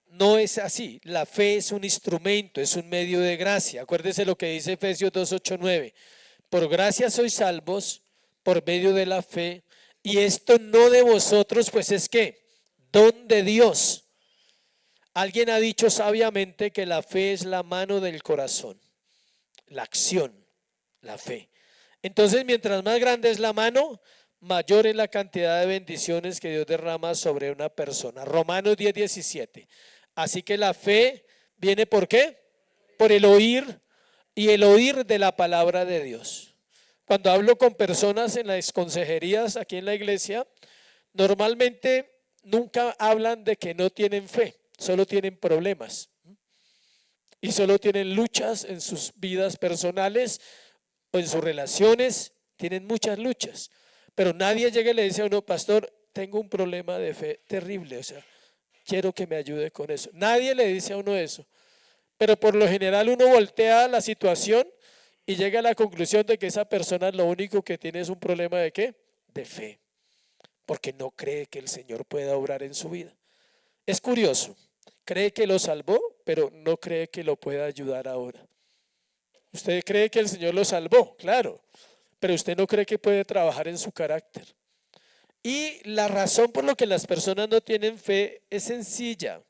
Speaker 1: no es así. La fe es un instrumento, es un medio de gracia. Acuérdese lo que dice Efesios 2:8-9. Por gracia sois salvos por medio de la fe, y esto no de vosotros, pues es que don de Dios. Alguien ha dicho sabiamente que la fe es la mano del corazón, la acción, la fe. Entonces, mientras más grande es la mano, mayor es la cantidad de bendiciones que Dios derrama sobre una persona. Romanos 10:17. Así que la fe viene ¿por qué? Por el oír, y el oír de la palabra de Dios. Cuando hablo con personas en las consejerías aquí en la iglesia, normalmente nunca hablan de que no tienen fe, solo tienen problemas y solo tienen luchas en sus vidas personales o en sus relaciones. Tienen muchas luchas, pero nadie llega y le dice a uno: pastor, tengo un problema de fe terrible. O sea, quiero que me ayude con eso. Nadie le dice a uno eso, pero por lo general uno voltea la situación y llega a la conclusión de que esa persona lo único que tiene es un problema ¿de qué? De fe, porque no cree que el Señor pueda obrar en su vida. Es curioso, cree que lo salvó, pero no cree que lo pueda ayudar ahora. Usted cree que el Señor lo salvó, claro, pero usted no cree que puede trabajar en su carácter. Y la razón por la que las personas no tienen fe es sencilla.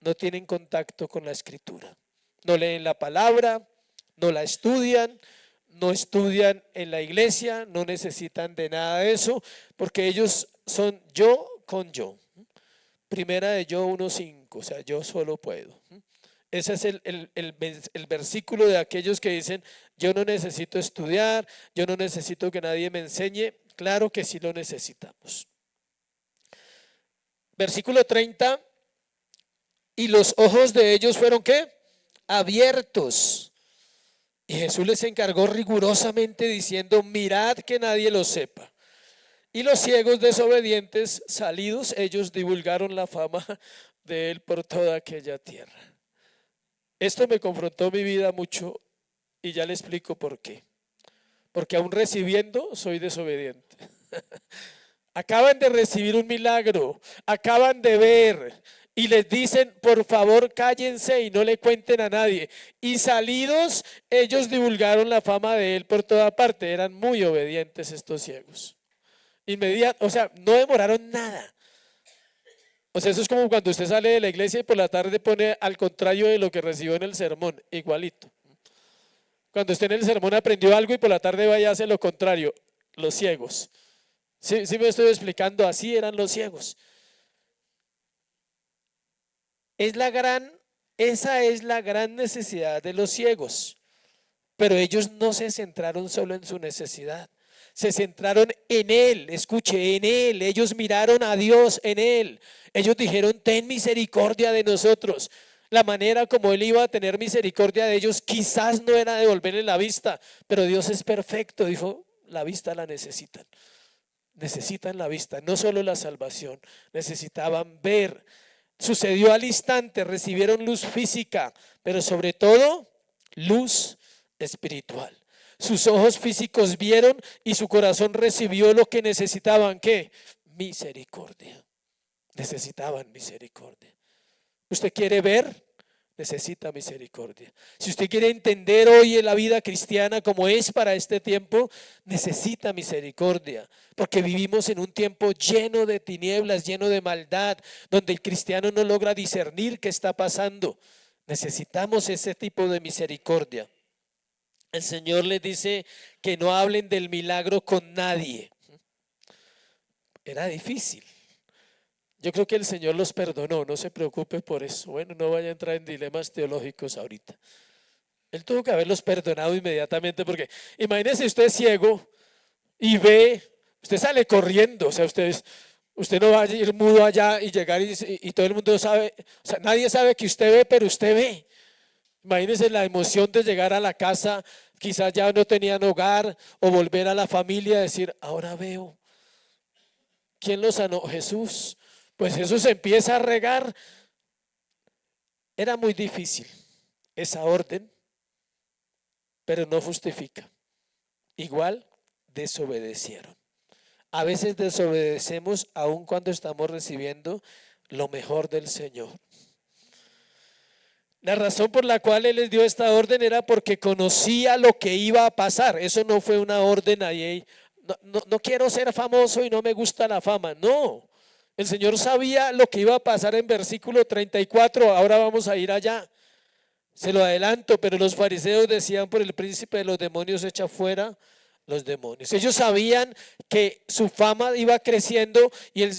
Speaker 1: No tienen contacto con la Escritura. No leen la palabra, no la estudian, no estudian en la iglesia, no necesitan de nada de eso, porque ellos son yo con yo. Primera de Yo 1:5, o sea, yo solo puedo. Ese es el versículo de aquellos que dicen, yo no necesito estudiar, yo no necesito que nadie me enseñe. Claro que sí lo necesitamos. Versículo 30, y los ojos de ellos fueron ¿qué? Abiertos. Y Jesús les encargó rigurosamente diciendo, mirad que nadie lo sepa. Y los ciegos desobedientes, salidos, ellos divulgaron la fama de él por toda aquella tierra. Esto me confrontó mi vida mucho y ya le explico por qué. Porque aún recibiendo soy desobediente. Acaban de recibir un milagro, acaban de ver y les dicen, por favor cállense y no le cuenten a nadie. Y salidos, ellos divulgaron la fama de él por toda parte. Eran muy obedientes estos ciegos. O sea, no demoraron nada. O sea, eso es como cuando usted sale de la iglesia y por la tarde pone al contrario de lo que recibió en el sermón, igualito. Cuando usted en el sermón aprendió algo y por la tarde vaya a hacer lo contrario, los ciegos. Sí me estoy explicando, así eran los ciegos. Esa es la gran necesidad de los ciegos. Pero ellos no se centraron solo en su necesidad. Se centraron en Él, escuche, en Él. Ellos miraron a Dios en Él. Ellos dijeron, ten misericordia de nosotros. La manera como Él iba a tener misericordia de ellos quizás no era devolverle la vista, pero Dios es perfecto, dijo, la vista la necesitan. Necesitan la vista, no solo la salvación, necesitaban ver. Sucedió al instante, recibieron luz física, pero sobre todo luz espiritual. Sus ojos físicos vieron y su corazón recibió lo que necesitaban. ¿Qué? Misericordia. Necesitaban misericordia. ¿Usted quiere ver? Necesita misericordia. Si usted quiere entender hoy en la vida cristiana como es para este tiempo, necesita misericordia, porque vivimos en un tiempo lleno de tinieblas, lleno de maldad, donde el cristiano no logra discernir qué está pasando. Necesitamos ese tipo de misericordia. El Señor les dice que no hablen del milagro con nadie. Era difícil. Yo creo que el Señor los perdonó, no se preocupe por eso. Bueno, no vaya a entrar en dilemas teológicos ahorita. Él tuvo que haberlos perdonado inmediatamente, porque imagínese usted es ciego y ve, usted sale corriendo, o sea, usted no va a ir mudo allá y llegar y todo el mundo sabe, o sea, nadie sabe que usted ve, pero usted ve. Imagínese la emoción de llegar a la casa, quizás ya no tenían hogar, o volver a la familia y decir, ahora veo. ¿Quién lo sanó? Jesús. Pues Jesús empieza a regar. Era muy difícil esa orden, pero no justifica. Igual desobedecieron. A veces desobedecemos aun cuando estamos recibiendo lo mejor del Señor. La razón por la cual Él les dio esta orden era porque conocía lo que iba a pasar. Eso no fue una orden ahí. No quiero ser famoso y no me gusta la fama. No, el Señor sabía lo que iba a pasar en versículo 34. Ahora vamos a ir allá. Se lo adelanto, pero los fariseos decían, por el príncipe de los demonios echa fuera los demonios. Ellos sabían que su fama iba creciendo y él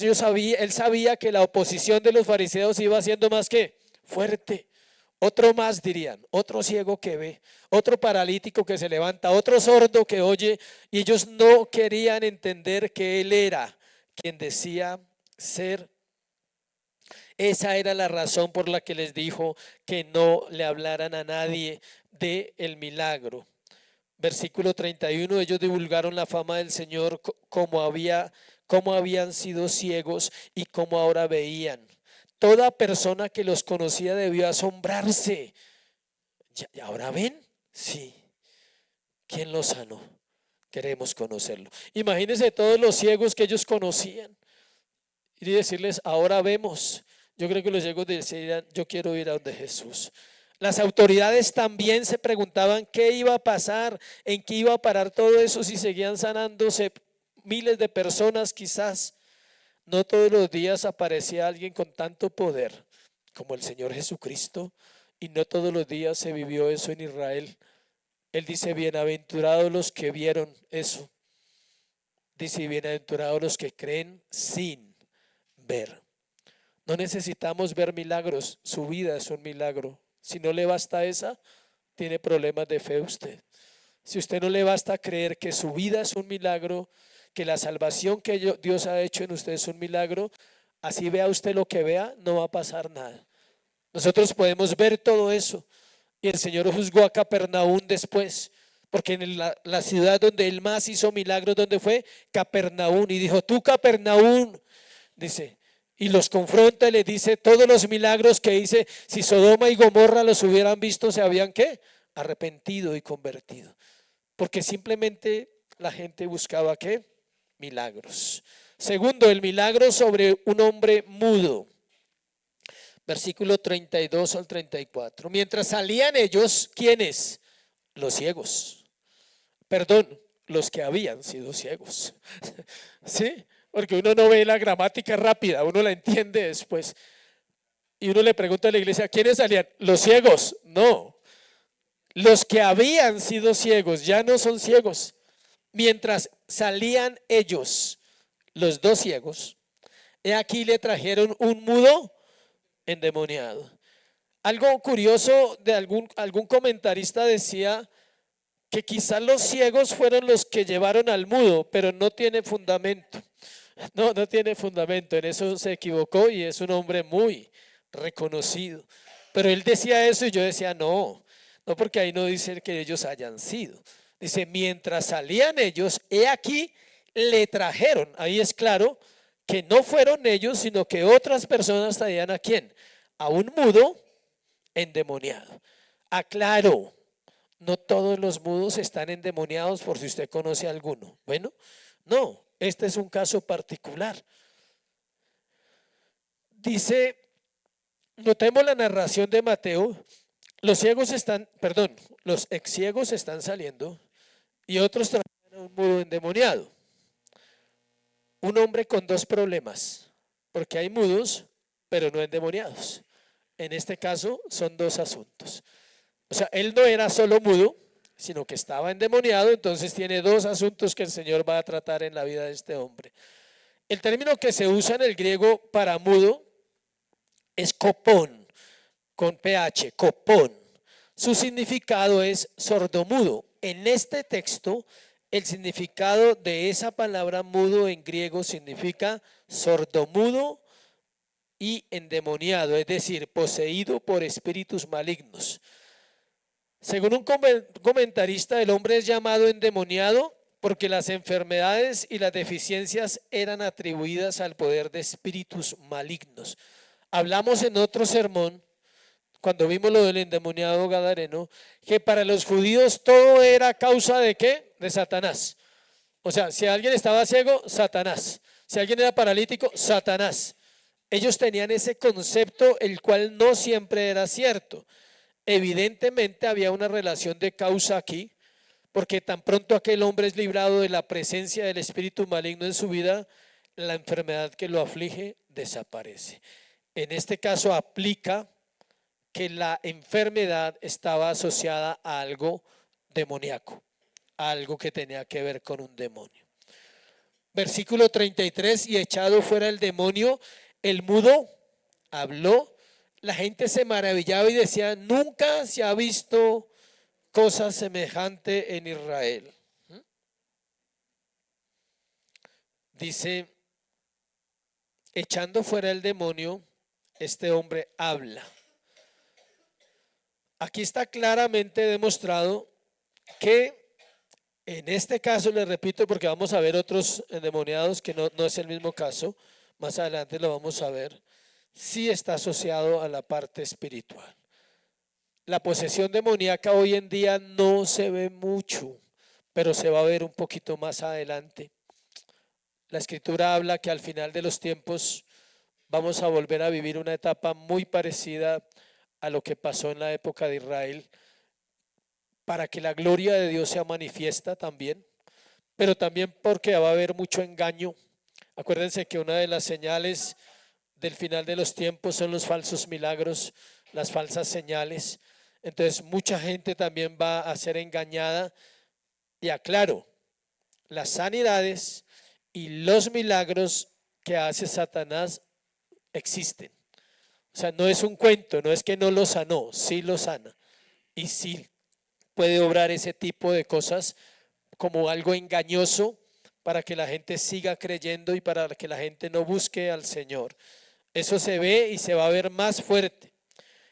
Speaker 1: sabía que la oposición de los fariseos iba siendo más que fuerte. Otro más dirían, otro ciego que ve, otro paralítico que se levanta, otro sordo que oye, y ellos no querían entender que Él era quien decía ser. Esa era la razón por la que les dijo que no le hablaran a nadie del milagro. Versículo 31, ellos divulgaron la fama del Señor cómo habían sido ciegos y cómo ahora veían. Toda persona que los conocía debió asombrarse. ¿Y ahora ven? Sí. ¿Quién los sanó? Queremos conocerlo. Imagínense todos los ciegos que ellos conocían y decirles, ahora vemos. Yo creo que los ciegos decían, yo quiero ir a donde Jesús. Las autoridades también se preguntaban qué iba a pasar, en qué iba a parar todo eso si seguían sanándose miles de personas quizás. No todos los días aparecía alguien con tanto poder como el Señor Jesucristo, y no todos los días se vivió eso en Israel. Él dice, bienaventurados los que vieron eso. Dice, bienaventurados los que creen sin ver. No necesitamos ver milagros, su vida es un milagro. Si no le basta esa, tiene problemas de fe usted. Si usted no le basta creer que su vida es un milagro, que la salvación que Dios ha hecho en usted es un milagro, así vea usted lo que vea, no va a pasar nada. Nosotros podemos ver todo eso. Y el Señor juzgó a Capernaum después, porque en la ciudad donde Él más hizo milagros, ¿dónde fue? Capernaum. Y dijo, tú Capernaum, dice, y los confronta y les dice, todos los milagros que hice, si Sodoma y Gomorra los hubieran visto, se habían ¿qué? Arrepentido y convertido. Porque simplemente la gente buscaba ¿qué? Milagros. Segundo, el milagro sobre un hombre mudo. Versículo 32 al 34. Mientras salían ellos, ¿quiénes? Los ciegos. Perdón, los que habían sido ciegos. ¿Sí? Porque uno no ve la gramática rápida, uno la entiende después. Y uno le pregunta a la iglesia, ¿quiénes salían? Los ciegos. No. Los que habían sido ciegos ya no son ciegos. Mientras salían ellos, los dos ciegos, he aquí le trajeron un mudo endemoniado. Algo curioso de algún comentarista decía que quizás los ciegos fueron los que llevaron al mudo, pero no tiene fundamento. No tiene fundamento, en eso se equivocó y es un hombre muy reconocido. Pero él decía eso y yo decía no porque ahí no dice que ellos hayan sido. Dice, mientras salían ellos, he aquí le trajeron. Ahí es claro que no fueron ellos, sino que otras personas traían ¿a quién? A un mudo endemoniado. Aclaro, no todos los mudos están endemoniados, por si usted conoce alguno. Bueno, no, este es un caso particular. Dice, notemos la narración de Mateo. Los ex ciegos están saliendo y otros traen a un mudo endemoniado. Un hombre con dos problemas, porque hay mudos, pero no endemoniados. En este caso son dos asuntos. O sea, él no era solo mudo, sino que estaba endemoniado, entonces tiene dos asuntos que el Señor va a tratar en la vida de este hombre. El término que se usa en el griego para mudo es copón, con ph, copón. Su significado es sordomudo. En este texto, el significado de esa palabra mudo en griego significa sordomudo y endemoniado, es decir, poseído por espíritus malignos. Según un comentarista, el hombre es llamado endemoniado porque las enfermedades y las deficiencias eran atribuidas al poder de espíritus malignos. Hablamos en otro sermón, cuando vimos lo del endemoniado gadareno, que para los judíos todo era causa de ¿qué? De Satanás. O sea, si alguien estaba ciego, Satanás. Si alguien era paralítico, Satanás. Ellos tenían ese concepto, el cual no siempre era cierto. Evidentemente había una relación de causa aquí, porque tan pronto aquel hombre es librado de la presencia del espíritu maligno en su vida, la enfermedad que lo aflige desaparece. En este caso aplica que la enfermedad estaba asociada a algo demoníaco, a algo que tenía que ver con un demonio. Versículo 33, y echado fuera el demonio, el mudo habló. La gente se maravillaba y decía, nunca se ha visto cosa semejante en Israel. Dice, echando fuera el demonio, este hombre habla. Aquí está claramente demostrado que en este caso, le repito, porque vamos a ver otros endemoniados que no es el mismo caso, más adelante lo vamos a ver. sí está asociado a la parte espiritual. La posesión demoníaca hoy en día no se ve mucho, pero se va a ver un poquito más adelante. La escritura habla que al final de los tiempos vamos a volver a vivir una etapa muy parecida a lo que pasó en la época de Israel, para que la gloria de Dios sea manifiesta también, pero también porque va a haber mucho engaño. Acuérdense que una de las señales del final de los tiempos son los falsos milagros, las falsas señales. Entonces mucha gente también va a ser engañada. Y aclaro, las sanidades y los milagros que hace Satanás existen. O sea, no es un cuento, no es que no lo sanó, sí lo sana. Y sí puede obrar ese tipo de cosas como algo engañoso para que la gente siga creyendo y para que la gente no busque al Señor. Eso se ve y se va a ver más fuerte.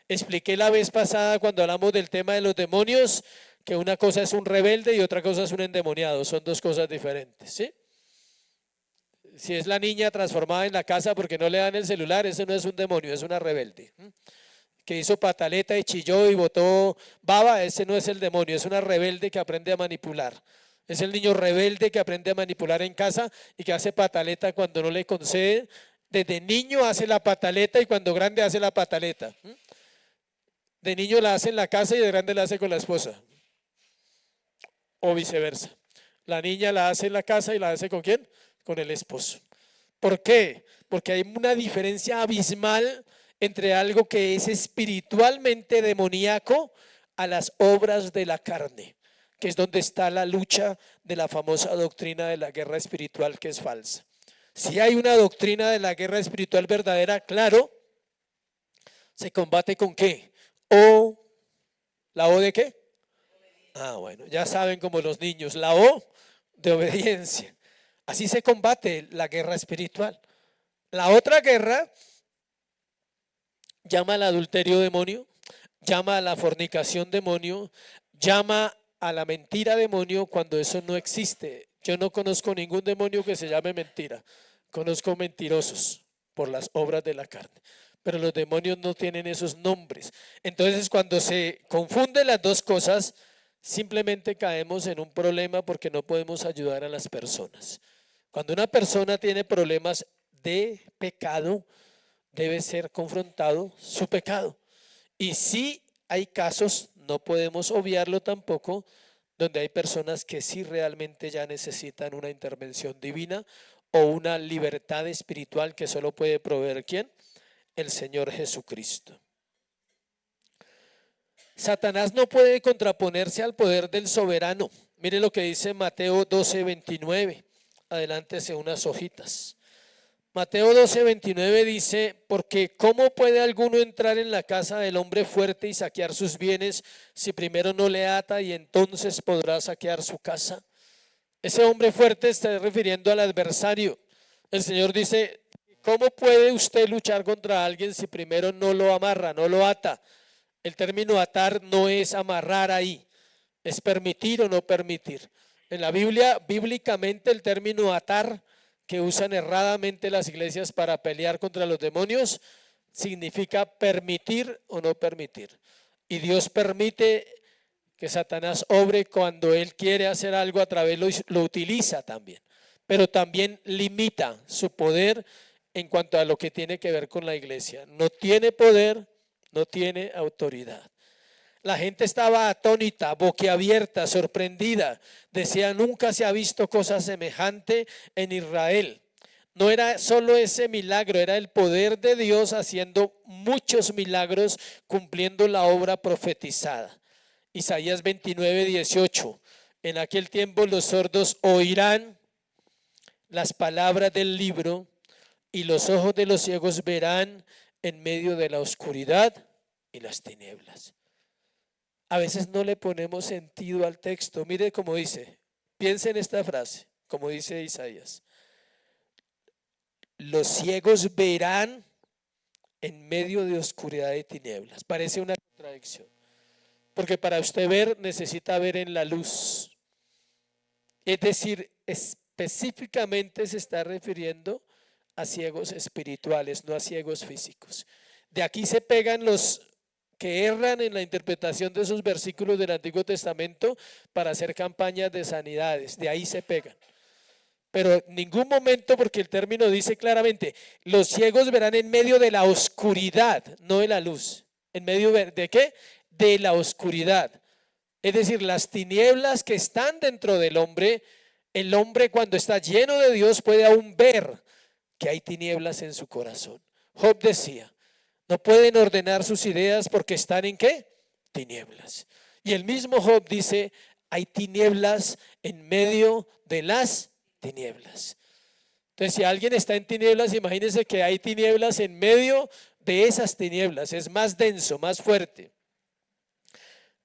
Speaker 1: Expliqué la vez pasada cuando hablamos del tema de los demonios que una cosa es un rebelde y otra cosa es un endemoniado. Son dos cosas diferentes, ¿sí? Si es la niña transformada en la casa porque no le dan el celular, ese no es un demonio, es una rebelde. Que hizo pataleta y chilló y botó baba, ese no es el demonio, es una rebelde que aprende a manipular. Es el niño rebelde que aprende a manipular en casa y que hace pataleta cuando no le concede. Desde niño hace la pataleta y cuando grande hace la pataleta. De niño la hace en la casa y de grande la hace con la esposa. O viceversa. La niña la hace en la casa y la hace ¿con quién? Con el esposo. ¿Por qué? Porque hay una diferencia abismal entre algo que es espiritualmente demoníaco a las obras de la carne, que es donde está la lucha de la famosa doctrina de la guerra espiritual, que es falsa. Si hay una doctrina de la guerra espiritual verdadera, claro, ¿se combate con qué? O, ¿la O de qué? Ah, bueno, ya saben como los niños, la O de obediencia. Así se combate la guerra espiritual. La otra guerra llama al adulterio demonio, llama a la fornicación demonio, llama a la mentira demonio cuando eso no existe. Yo no conozco ningún demonio que se llame mentira. Conozco mentirosos por las obras de la carne. Pero los demonios no tienen esos nombres. Entonces, cuando se confunden las dos cosas, simplemente caemos en un problema porque no podemos ayudar a las personas. Cuando una persona tiene problemas de pecado, debe ser confrontado su pecado. Y si hay casos, no podemos obviarlo tampoco, donde hay personas que sí realmente ya necesitan una intervención divina o una libertad espiritual que solo puede proveer ¿quién? El Señor Jesucristo. Satanás no puede contraponerse al poder del soberano. Mire lo que dice Mateo 12:29. Adelántese unas hojitas. Mateo 12:29 dice, porque ¿cómo puede alguno entrar en la casa del hombre fuerte y saquear sus bienes si primero no le ata y entonces podrá saquear su casa? Ese hombre fuerte está refiriendo al adversario. El Señor dice, ¿cómo puede usted luchar contra alguien si primero no lo amarra, no lo ata? El término atar no es amarrar ahí, es permitir o no permitir. En la Biblia, bíblicamente, el término atar que usan erradamente las iglesias para pelear contra los demonios significa permitir o no permitir. Y Dios permite que Satanás obre cuando él quiere hacer algo a través, lo utiliza también, pero también limita su poder en cuanto a lo que tiene que ver con la iglesia. No tiene poder, no tiene autoridad. La gente estaba atónita, boquiabierta, sorprendida. Decía, nunca se ha visto cosa semejante en Israel. No era solo ese milagro, era el poder de Dios haciendo muchos milagros, cumpliendo la obra profetizada. Isaías 29:18. En aquel tiempo los sordos oirán las palabras del libro y los ojos de los ciegos verán en medio de la oscuridad y las tinieblas. A veces no le ponemos sentido al texto. Mire cómo dice, piense en esta frase, como dice Isaías. Los ciegos verán en medio de oscuridad y tinieblas. Parece una contradicción, porque para usted ver necesita ver en la luz. Es decir, específicamente se está refiriendo a ciegos espirituales, no a ciegos físicos. De aquí se pegan los que erran en la interpretación de esos versículos del Antiguo Testamento para hacer campañas de sanidades. De ahí se pegan. Pero en ningún momento, porque el término dice claramente, los ciegos verán en medio de la oscuridad, no de la luz. ¿En medio de qué? De la oscuridad. Es decir, las tinieblas que están dentro del hombre, el hombre cuando está lleno de Dios puede aún ver que hay tinieblas en su corazón. Job decía, no pueden ordenar sus ideas porque están ¿en qué? Tinieblas. Y el mismo Job dice, hay tinieblas en medio de las tinieblas. Entonces, si alguien está en tinieblas, imagínense que hay tinieblas en medio de esas tinieblas. Es más denso, más fuerte.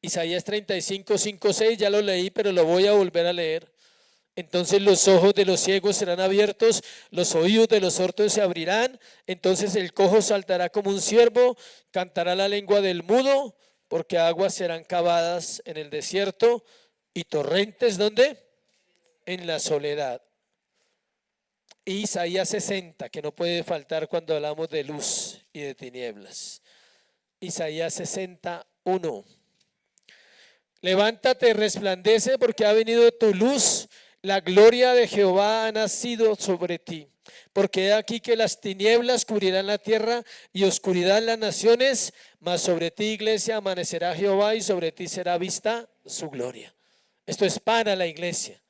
Speaker 1: Isaías 35, 5, 6, ya lo leí, pero lo voy a volver a leer. Entonces los ojos de los ciegos serán abiertos, los oídos de los sordos se abrirán, entonces el cojo saltará como un ciervo, cantará la lengua del mudo, porque aguas serán cavadas en el desierto y torrentes, ¿dónde? En la soledad. Isaías 60, que no puede faltar cuando hablamos de luz y de tinieblas. Isaías 61. Levántate, resplandece, porque ha venido tu luz, la gloria de Jehová ha nacido sobre ti. Porque he aquí que las tinieblas cubrirán la tierra y oscuridad las naciones, mas sobre ti, iglesia, amanecerá Jehová y sobre ti será vista su gloria. Esto es para la iglesia.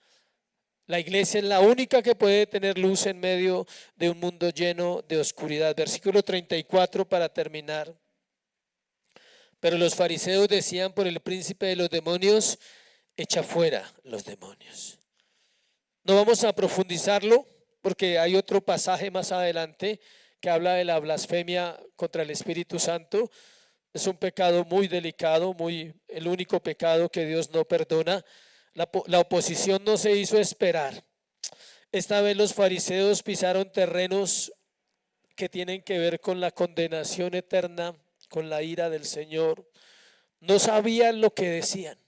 Speaker 1: La iglesia es la única que puede tener luz en medio de un mundo lleno de oscuridad. Versículo 34 para terminar. Pero los fariseos decían por el príncipe de los demonios, echa fuera los demonios. No vamos a profundizarlo porque hay otro pasaje más adelante que habla de la blasfemia contra el Espíritu Santo. Es un pecado muy delicado, el único pecado que Dios no perdona. La oposición no se hizo esperar. Esta vez los fariseos pisaron terrenos que tienen que ver con la condenación eterna, con la ira del Señor. No sabían lo que decían.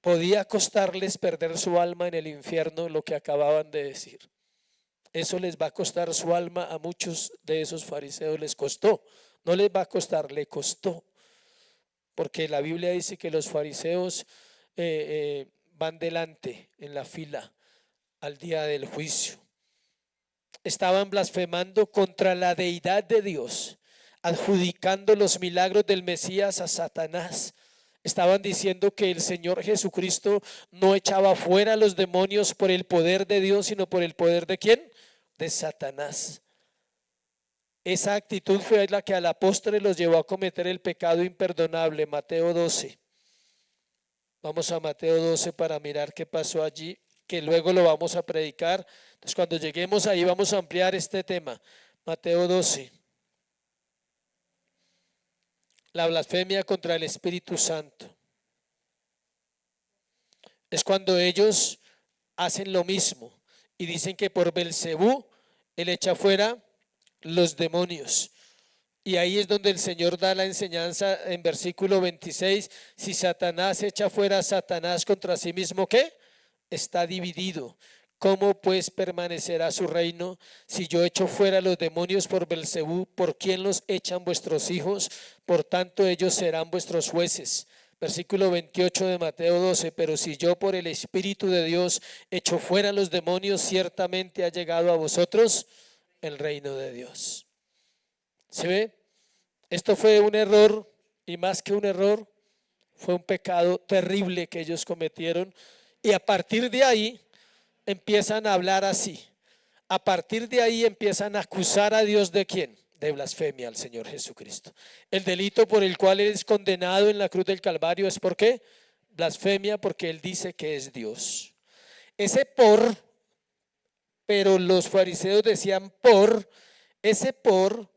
Speaker 1: Podía costarles perder su alma en el infierno lo que acababan de decir. Eso les va a costar su alma a muchos de esos fariseos, les costó. No les va a costar, le costó. Porque la Biblia dice que los fariseos van delante en la fila al día del juicio. Estaban blasfemando contra la deidad de Dios, adjudicando los milagros del Mesías a Satanás. Estaban diciendo que el Señor Jesucristo no echaba fuera a los demonios por el poder de Dios, sino por el poder ¿de quién? De Satanás. Esa actitud fue la que al apóstol los llevó a cometer el pecado imperdonable. Mateo 12. Vamos a Mateo 12 para mirar qué pasó allí, que luego lo vamos a predicar. Entonces cuando lleguemos ahí vamos a ampliar este tema. Mateo 12. La blasfemia contra el Espíritu Santo. Es cuando ellos hacen lo mismo y dicen que por Belcebú él echa fuera los demonios. Y ahí es donde el Señor da la enseñanza en versículo 26. Si Satanás echa fuera a Satanás contra sí mismo, ¿qué? Está dividido. ¿Cómo pues permanecerá su reino? Si yo echo fuera los demonios por Belcebú, ¿por quién los echan vuestros hijos? Por tanto ellos serán vuestros jueces. Versículo 28 de Mateo 12. Pero si yo por el Espíritu de Dios echo fuera los demonios, ciertamente ha llegado a vosotros el reino de Dios. ¿Se ve? Esto fue un error, y más que un error, fue un pecado terrible que ellos cometieron. Y a partir de ahí empiezan a hablar así. A partir de ahí empiezan a acusar a Dios ¿de quién? De blasfemia al Señor Jesucristo. El delito por el cual Él es condenado en la cruz del Calvario es ¿por qué? Blasfemia, porque Él dice que es Dios. Ese por, pero los fariseos decían ese por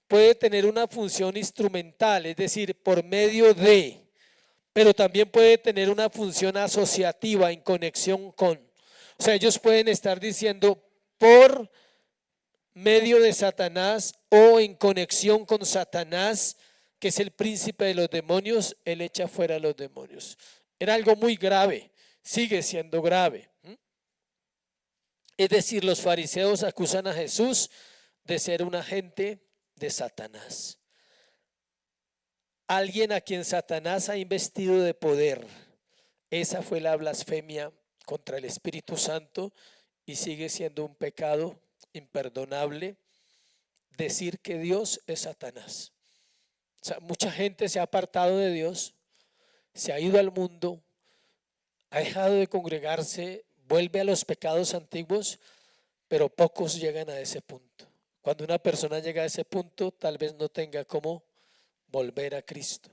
Speaker 1: puede tener una función instrumental, es decir, por medio de, pero también puede tener una función asociativa en conexión con. O sea, ellos pueden estar diciendo por medio de Satanás o en conexión con Satanás, que es el príncipe de los demonios, él echa fuera a los demonios. Era algo muy grave, sigue siendo grave. Es decir, los fariseos acusan a Jesús de ser un agente de Satanás. Alguien a quien Satanás ha investido de poder. Esa fue la blasfemia contra el Espíritu Santo y sigue siendo un pecado imperdonable decir que Dios es Satanás. O sea, mucha gente se ha apartado de Dios, se ha ido al mundo, ha dejado de congregarse, vuelve a los pecados antiguos, pero pocos llegan a ese punto. Cuando una persona llega a ese punto, tal vez no tenga cómo volver a Cristo.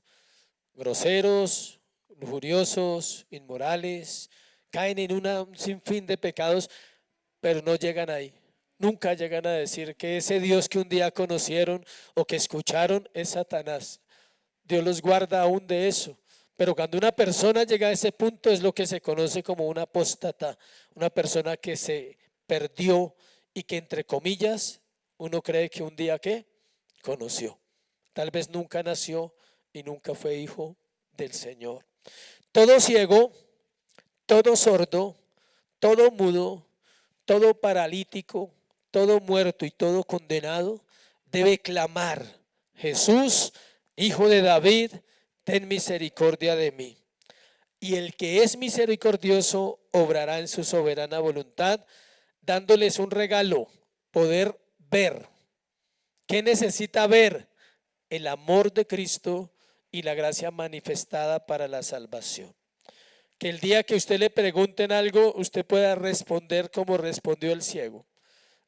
Speaker 1: Groseros, lujuriosos, inmorales, caen en un sinfín de pecados, pero no llegan ahí. Nunca llegan a decir que ese Dios que un día conocieron o que escucharon es Satanás. Dios los guarda aún de eso. Pero cuando una persona llega a ese punto es lo que se conoce como un apóstata, una persona que se perdió y que entre comillas uno cree que un día ¿qué? Conoció. Tal vez nunca nació y nunca fue hijo del Señor. Todo ciego, todo sordo, todo mudo, todo paralítico, todo muerto y todo condenado debe clamar: Jesús, Hijo de David, ten misericordia de mí. Y el que es misericordioso obrará en su soberana voluntad, dándoles un regalo: poder ver. ¿Qué necesita ver? El amor de Cristo y la gracia manifestada para la salvación. Que el día que usted le pregunten algo, usted pueda responder como respondió el ciego: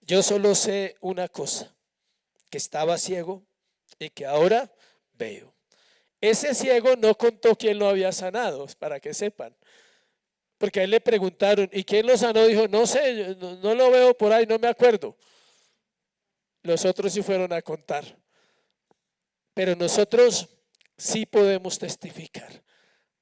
Speaker 1: yo solo sé una cosa, que estaba ciego y que ahora veo. Ese ciego no contó quién lo había sanado, para que sepan. Porque a él le preguntaron: ¿y quién lo sanó? Dijo: no sé, no lo veo por ahí, no me acuerdo. Los otros sí fueron a contar. Pero nosotros sí podemos testificar.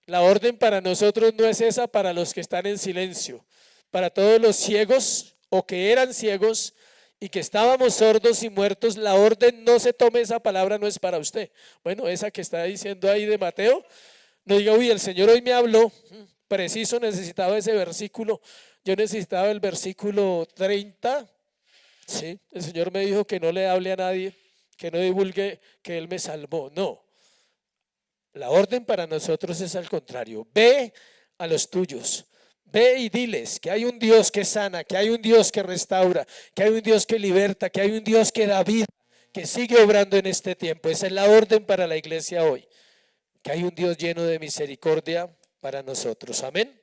Speaker 1: La orden para nosotros no es esa para los que están en silencio. Para todos los ciegos o que eran ciegos y que estábamos sordos y muertos, la orden: no se tome esa palabra, no es para usted. Bueno, esa que está diciendo ahí de Mateo, no diga: uy, el Señor hoy me habló, preciso necesitaba ese versículo. Yo necesitaba el versículo 30. Sí, el Señor me dijo que no le hable a nadie, que no divulgue que Él me salvó. No, la orden para nosotros es al contrario: ve a los tuyos, ve y diles que hay un Dios que sana, que hay un Dios que restaura, que hay un Dios que liberta, que hay un Dios que da vida, que sigue obrando en este tiempo. Esa es la orden para la iglesia hoy, que hay un Dios lleno de misericordia para nosotros. Amén.